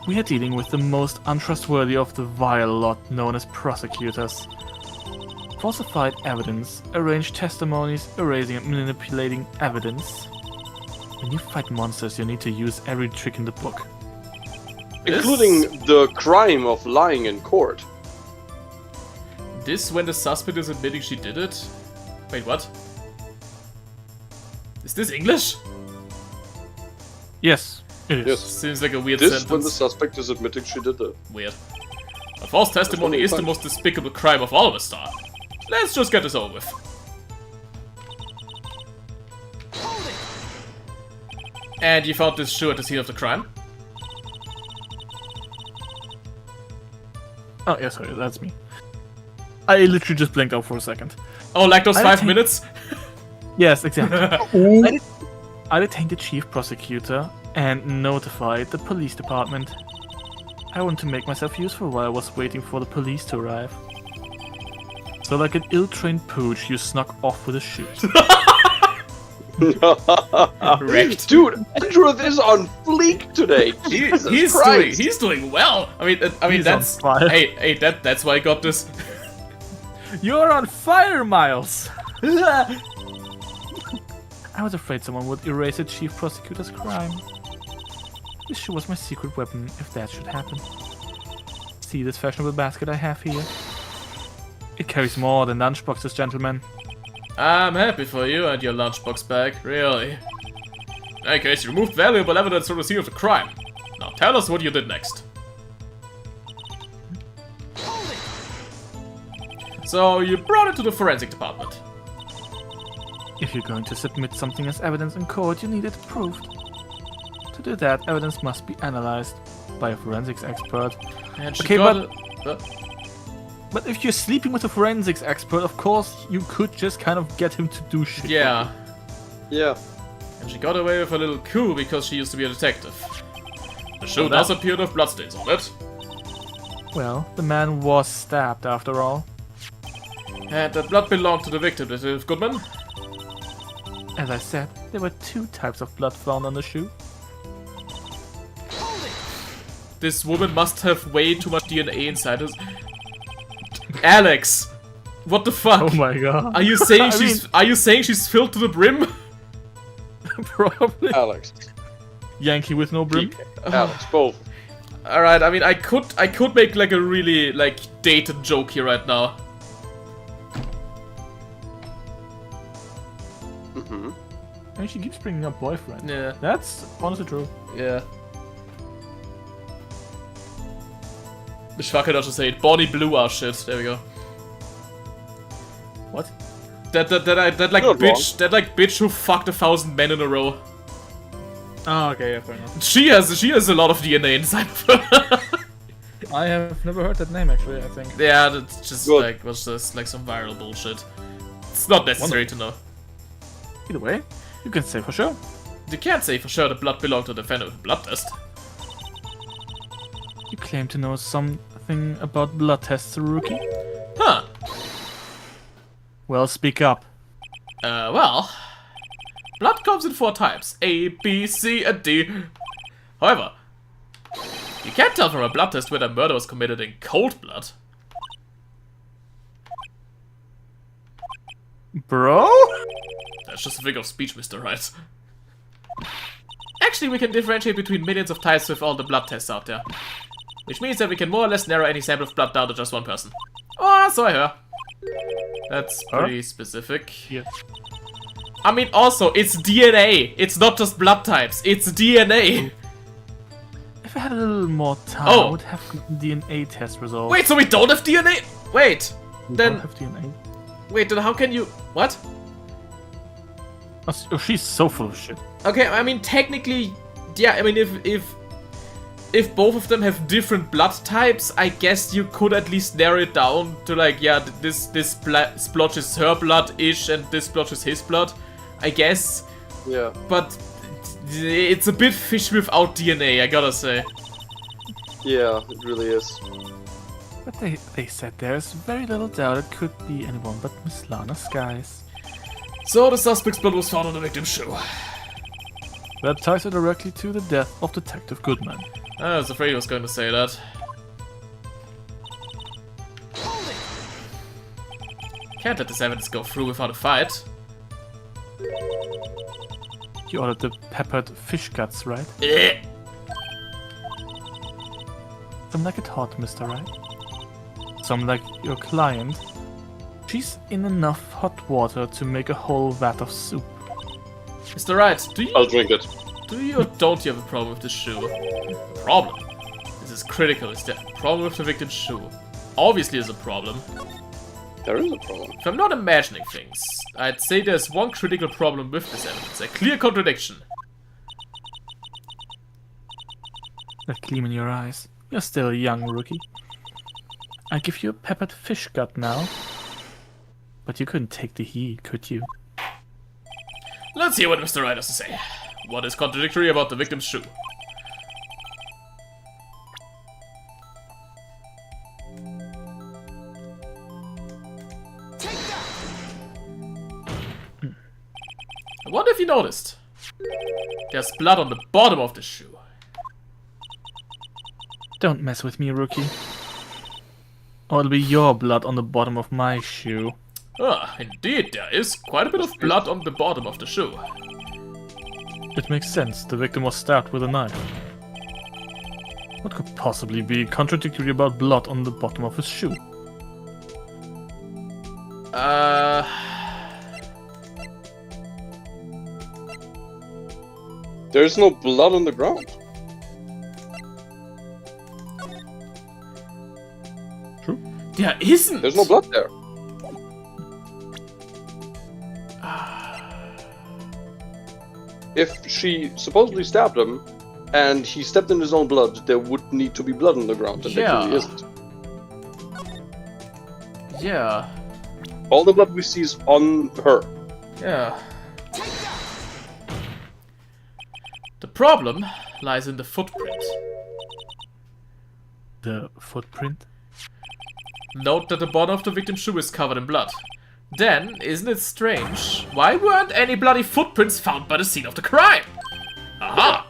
We are dealing with the most untrustworthy of the vile lot known as prosecutors. Falsified evidence, arranged testimonies, erasing and manipulating evidence. When you fight monsters, you need to use every trick in the book. Including the crime of lying in court. This when the suspect is admitting she did it? Wait, what? Is this English? Yes, it is. Yes. Seems like a weird This sentence. when the suspect is admitting she did it. Weird. A false testimony is the most despicable crime of all, Mr. Let's just get this over with. And you found this shoe at the scene of the crime? Oh, yeah, sorry, that's me. I literally just blinked out for a second. Oh, like those 5 minutes? Yes, exactly. I detained the chief prosecutor and notified the police department. I wanted to make myself useful while I was waiting for the police to arrive. So like an ill-trained pooch, you snuck off with a shoe. Wrecked. Dude, Andrew is on fleek today. He's doing well. I mean He's that's on fire. hey that's why I got this. You're on fire, Miles! I was afraid someone would erase the chief prosecutor's crime. This shoe was my secret weapon if that should happen. See this fashionable basket I have here? It carries more than lunchboxes, gentlemen. I'm happy for you and your lunchbox bag, really. In any case, you removed valuable evidence from the scene of the crime. Now tell us what you did next. So, you brought it to the forensic department. If you're going to submit something as evidence in court, you need it proved. To do that, evidence must be analyzed by a forensics expert. And she Okay, got But if you're sleeping with a forensics expert, of course, you could just kind of get him to do shit. yeah. Yeah. And she got away with a little coup because she used to be a detective. The shoe does appear to have bloodstains on it. Well, the man was stabbed after all. And the blood belonged to the victim, Detective Goodman. As I said, there were 2 types of blood found on the shoe. This woman must have way too much DNA inside her. Alex! What the fuck? Oh my god. Are you saying she's filled to the brim? Probably. Alex. Yankee with no brim. Alex, both. Alright, I mean I could make like a really like dated joke here right now. And she keeps bringing up boyfriend. Yeah. That's honestly true. Yeah. The Schwack could also say it. Bonnie Blue our shit. There we go. What? That bitch who fucked 1,000 men in a row. Oh, okay, yeah, fair enough. She has a lot of DNA inside of her. I have never heard that name actually, I think. Yeah, that's just like was just like some viral bullshit. It's not necessary to know. Either way, you can say for sure. You can't say for sure the blood belonged to the defendant with a blood test. You claim to know something about blood tests, rookie? Huh. Well, speak up. Well, blood comes in 4 types: A, B, C, and D. However, you can't tell from a blood test whether murder was committed in cold blood. Bro? That's just a figure of speech, Mr. Wright. Actually, we can differentiate between millions of types with all the blood tests out there. Which means that we can more or less narrow any sample of blood down to just one person. Oh, so I hear. That's pretty specific. Yeah. I mean, also, it's DNA. It's not just blood types. It's DNA. If I had a little more time, Oh. I would have gotten DNA test results. Wait, so we don't have DNA? Wait, We then... don't have DNA. Wait, then how can you... What? Oh, she's so full of shit. Okay, I mean, technically... Yeah, I mean, if both of them have different blood types, I guess you could at least narrow it down to like, yeah, this splotch is her blood-ish and this splotch is his blood, I guess. Yeah. But it's a bit fish without DNA, I gotta say. Yeah, it really is. But they said there's very little doubt it could be anyone but Miss Lana Skies. So the suspect's blood was found on the victim's shoe. That ties it directly to the death of Detective Goodman. I was afraid he was going to say that. Can't let this evidence go through without a fight. You ordered the peppered fish guts, right? Eh. Some like it hot, Mr. Wright. Some like your client. She's in enough hot water to make a whole vat of soup. Mr. Wright, I'll drink it. do you or don't you have a problem with the shoe? Problem? This is critical. Is there a problem with the victim's shoe? Obviously there's a problem. There is a problem. If I'm not imagining things, I'd say there's one critical problem with this evidence. A clear contradiction. That gleam in your eyes. You're still a young rookie. I give you a peppered fish gut now. But you couldn't take the heat, could you? Let's hear what Mr. Wright has to say. What is contradictory about the victim's shoe? I wonder if you noticed. There's blood on the bottom of the shoe. Don't mess with me, rookie. Or it'll be your blood on the bottom of my shoe. Ah, indeed, there is quite a bit of blood on the bottom of the shoe. It makes sense. The victim was stabbed with a knife. What could possibly be contradictory about blood on the bottom of his shoe? There's no blood on the ground. True. There isn't! There's no blood there. If she supposedly stabbed him, and he stepped in his own blood, there would need to be blood on the ground, and there Yeah. clearly isn't. Yeah. All the blood we see is on her. Yeah. The problem lies in the footprint. The footprint? Note that the bottom of the victim's shoe is covered in blood. Then, isn't it strange? Why weren't any bloody footprints found by the scene of the crime? Aha!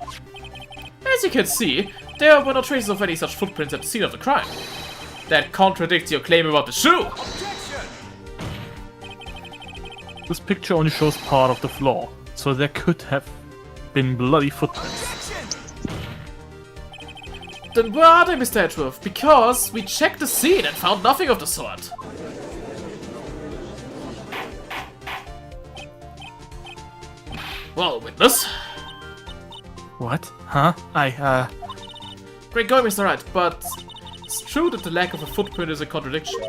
As you can see, there were no traces of any such footprints at the scene of the crime. That contradicts your claim about the shoe! This picture only shows part of the floor, so there could have been bloody footprints. Then where are they, Mr. Edgeworth? Because we checked the scene and found nothing of the sort. Well, witness. What? Huh? Great going, Mr. Wright, but it's true that the lack of a footprint is a contradiction.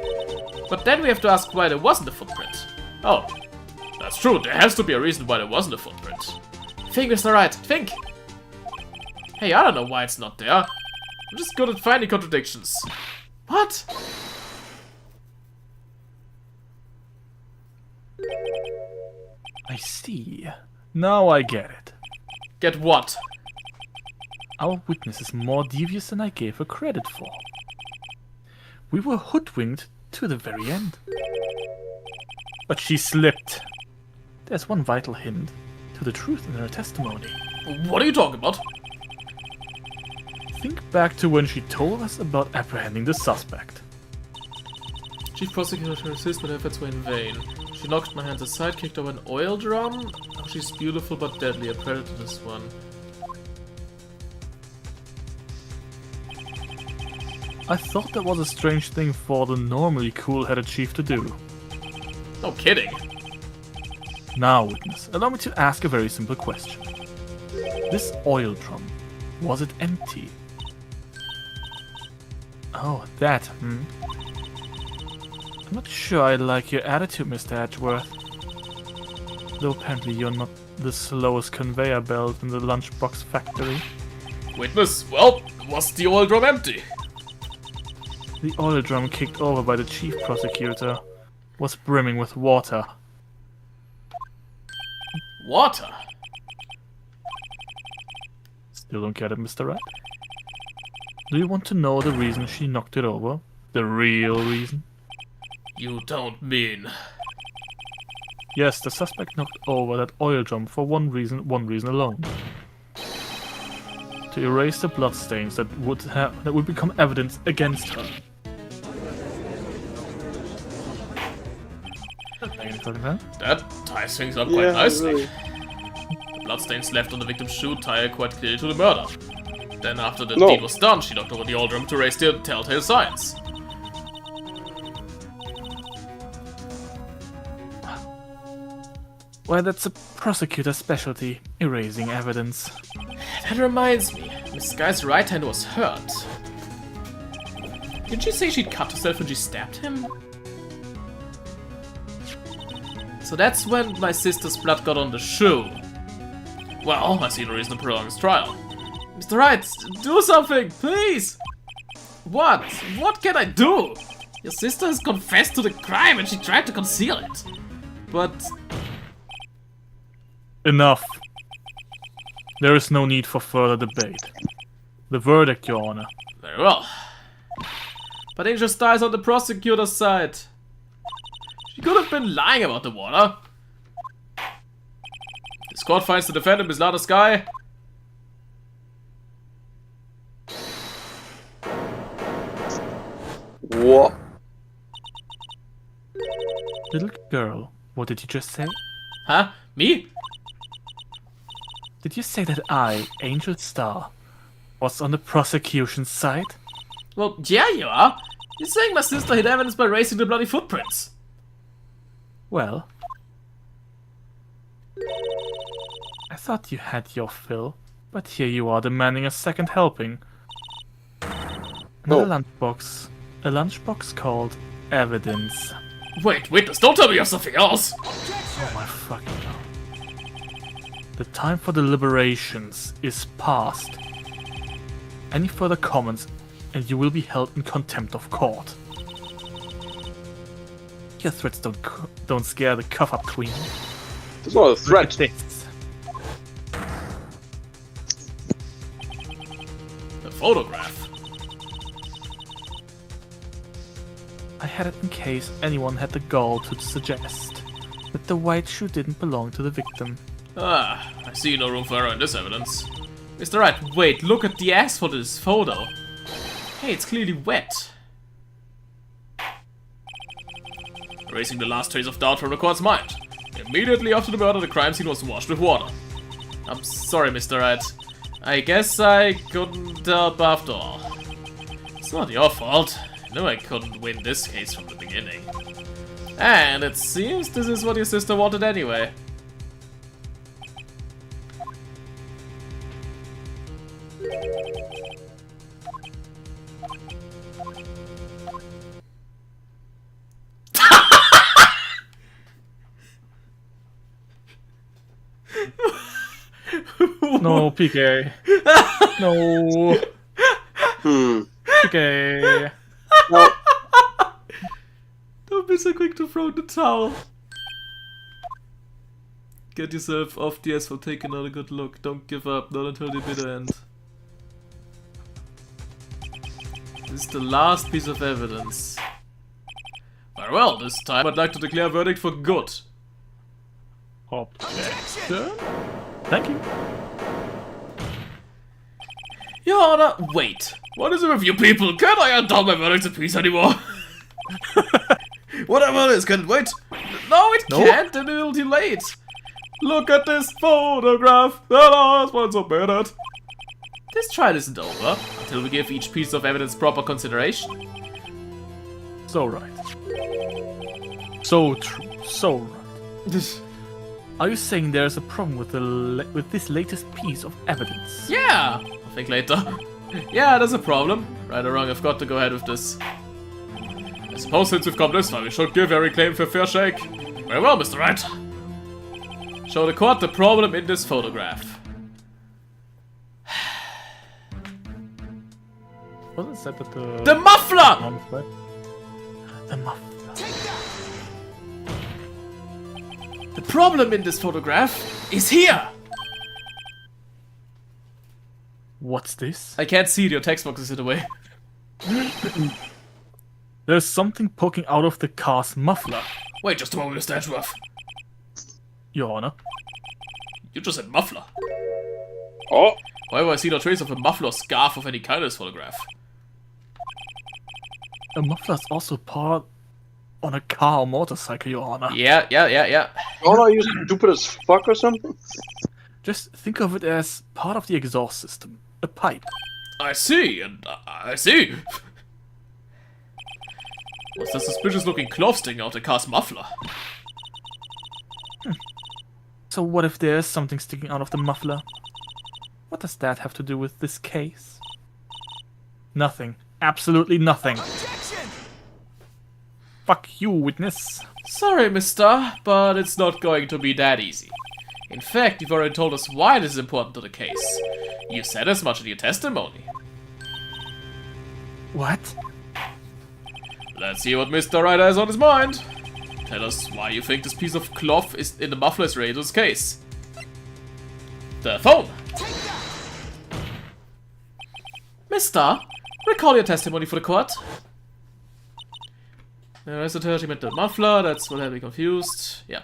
But then we have to ask why there wasn't a footprint. Oh, that's true. There has to be a reason why there wasn't a footprint. Think, Mr. Wright, think! Hey, I don't know why it's not there. I'm just good at finding contradictions. What? I see. Now I get it. Get what? Our witness is more devious than I gave her credit for. We were hoodwinked to the very end. But she slipped. There's one vital hint to the truth in her testimony. What are you talking about? Think back to when she told us about apprehending the suspect. Chief Prosecutor to resist, but efforts were in vain. She knocked my hands aside, kicked over an oil drum. Oh, she's beautiful but deadly. A predator, this one. I thought that was a strange thing for the normally cool-headed chief to do. No kidding. Now, witness, allow me to ask a very simple question. This oil drum, was it empty? Oh, that, I'm not sure I like your attitude, Mr. Edgeworth. Though apparently you're not the slowest conveyor belt in the lunchbox factory. Witness, well, was the oil drum empty? The oil drum kicked over by the chief prosecutor was brimming with water. Water? Still don't get it, Mr. Wright? Do you want to know the reason she knocked it over? The real reason? You don't mean... Yes, the suspect knocked over that oil drum for one reason alone. To erase the bloodstains that would become evidence against her. That ties things up quite nicely. Really. The bloodstains left on the victim's shoe tie quite clearly to the murder. Then after the deed was done, she knocked over the oil drum to erase the telltale signs. Well, that's a prosecutor's specialty, erasing evidence. That reminds me, Miss Guy's right hand was hurt. Didn't she say she'd cut herself when she stabbed him? So that's when my sister's blood got on the shoe. Well, I see no reason to prolong this trial. Mr. Wright, do something, please! What? What can I do? Your sister has confessed to the crime and she tried to conceal it. But... Enough. There is no need for further debate. The verdict, Your Honor. Very well. But Angel's dies on the prosecutor's side. She could have been lying about the water. This court finds the defendant, Miss Lana Sky. What? Little girl, what did you just say? Huh? Me? Did you say that I, Angel Star, was on the prosecution's side? Well, yeah, you are. You're saying my sister hid evidence by erasing the bloody footprints. Well, I thought you had your fill, but here you are demanding a second helping. No. A lunchbox called evidence. Wait, witness, don't tell me you have something else! Oh my fucking god. The time for deliberations is past. Any further comments and you will be held in contempt of court. Your threats don't scare the cuff-up queen. It's not a Look threat. at this. The photograph. I had it in case anyone had the gall to suggest that the white shoe didn't belong to the victim. Ah, I see no room for error in this evidence. Mr. Wright, wait, look at the ass for this photo. Hey, it's clearly wet. Erasing the last trace of doubt from the court's mind. Immediately after the murder, the crime scene was washed with water. I'm sorry, Mr. Wright. I guess I couldn't help after all. It's not your fault. I knew I couldn't win this case from the beginning. And it seems this is what your sister wanted anyway. No, PK. No. PK. No. Don't be so quick to throw the towel. Get yourself off the asphalt, take another good look. Don't give up, not until the bitter end. This is the last piece of evidence. Very well, this time I'd like to declare a verdict for good. Objection. Thank you. Your Honor, wait. What is it with you people? Can't I undo my verdicts in peace anymore? Whatever it is, can it wait? No, it can't, and it'll be late. Look at this photograph that I was submitted. This trial isn't over until we give each piece of evidence proper consideration. So right. So true. So right. Are you saying there's a problem with this latest piece of evidence? Yeah, I'll think later. Yeah, there's a problem. Right or wrong, I've got to go ahead with this. I suppose since we've come this far, we should give every claim a fair shake. Very well, Mr. Wright. Show the court the problem in this photograph. What is that? The muffler! The muffler. The problem in this photograph is here! What's this? I can't see it, your text box is in the way. There's something poking out of the car's muffler. Wait just a moment, Mr. Edgeworth. Your Honor. You just said muffler. Oh, However, I see no trace of a muffler or scarf of any kind in this photograph. A muffler's also part on a car or motorcycle, Your Honor. Yeah. oh, are you stupid as fuck or something? Just think of it as part of the exhaust system. A pipe. I see, and I see. What's that suspicious looking cloth sticking out the car's muffler? So what if there's something sticking out of the muffler? What does that have to do with this case? Nothing. Absolutely nothing. Objection! Fuck you, witness. Sorry, mister, but it's not going to be that easy. In fact, you've already told us why this is important to the case. You said as much in your testimony. What? Let's hear what Mr. Wright has on his mind. Tell us why you think this piece of cloth is in the muffler is related to this case. The phone! Mister, recall your testimony for the court. There is a 30-minute muffler, that's what had me confused. Yeah.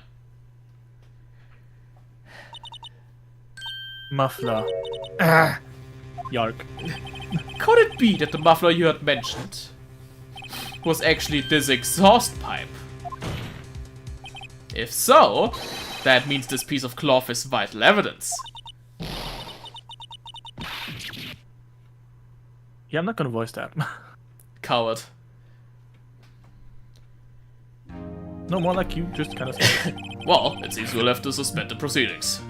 Muffler. Yark. Could it be that the muffler you had mentioned was actually this exhaust pipe? If so, that means this piece of cloth is vital evidence. Yeah, I'm not gonna voice that. Coward. No, more like you, just kind of. Well, it seems we'll have to suspend the proceedings.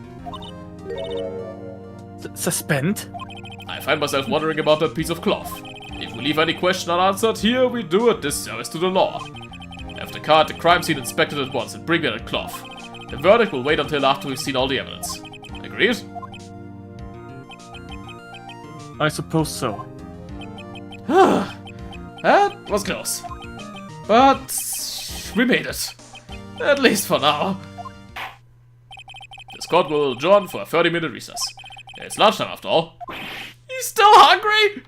Suspend? I find myself wondering about that piece of cloth. If we leave any question unanswered here, we do a disservice to the law. Have the car at the crime scene inspected at once and bring me that cloth. The verdict will wait until after we've seen all the evidence. Agreed? I suppose so. That was close. But we made it. At least for now. This court will adjourn for a 30-minute recess. It's lunchtime after all. He's still hungry?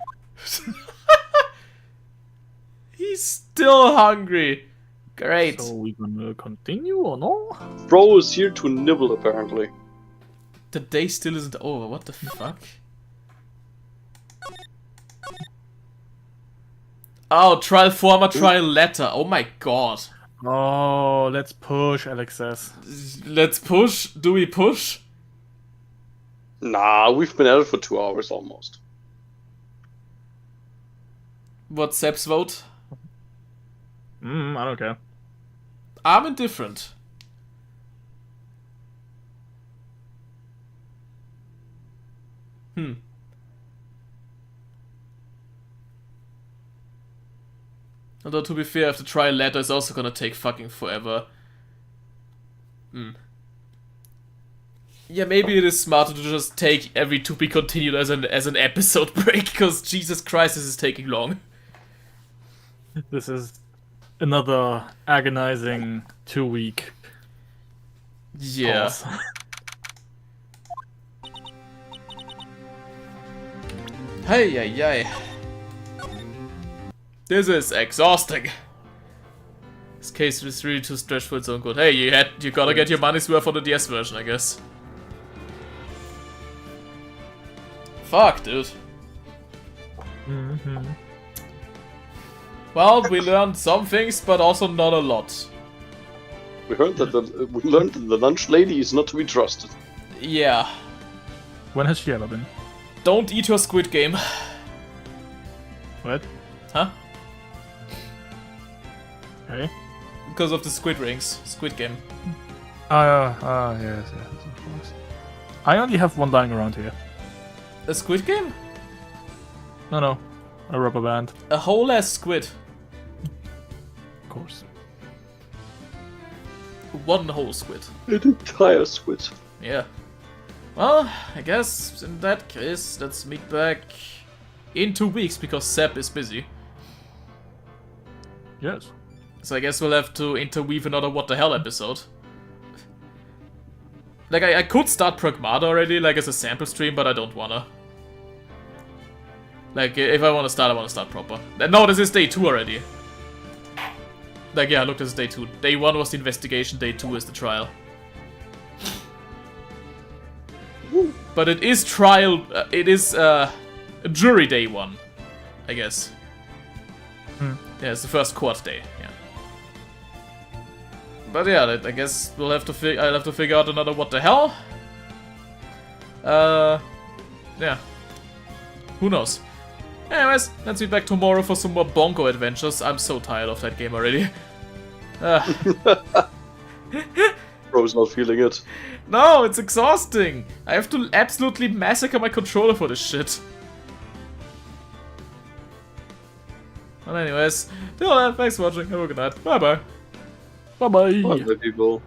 He's still hungry. Great. So we gonna continue or no? Bro is here to nibble, apparently. The day still isn't over. What the fuck? Oh, trial former, trial letter. Oh my god. Oh, let's push, Alex says. Let's push. Do we push? Nah, we've been at it for 2 hours almost. What's Seb's vote? I don't care. I'm indifferent. Although, to be fair, if the trial letter is also gonna take fucking forever. Yeah, maybe it is smarter to just take every to be continued as an episode break, because Jesus Christ, this is taking long. This is another agonizing 2-week Yeah. pause. Hey. This is exhausting. This case is really too stretched for its own good. Hey, you gotta get your money's worth on the DS version, I guess. Fuck, dude. Well, we learned some things, but also not a lot. We learned that the lunch lady is not to be trusted. Yeah. When has she ever been? Don't eat her Squid Game. What? Huh? Okay. Because of the Squid Rings. Squid Game. Yes, of course. I only have one lying around here. A Squid Game? No, a rubber band, A whole ass squid. of course. One whole squid. An entire squid. Yeah. Well, I guess in that case, let's meet back in 2 weeks because Seb is busy. Yes. So I guess we'll have to interweave another What the Hell episode. Like, I could start Pragmata already, like as a sample stream, but I don't wanna. Like, if I wanna start, I wanna start proper. No, this is day 2 already. Like, yeah, look, this is day 2. Day 1 was the investigation, day 2 is the trial. But it is trial, it is, jury day 1, I guess. Yeah, it's the first court day, yeah. But yeah, I guess we'll have to I'll have to figure out another What the Hell. Yeah. Who knows? Anyways, let's be back tomorrow for some more Bongo adventures. I'm so tired of that game already. Bro's not feeling it. No, it's exhausting. I have to absolutely massacre my controller for this shit. Well, anyways, till then, thanks for watching. Have a good night. Bye bye. Bye bye. Bye, people.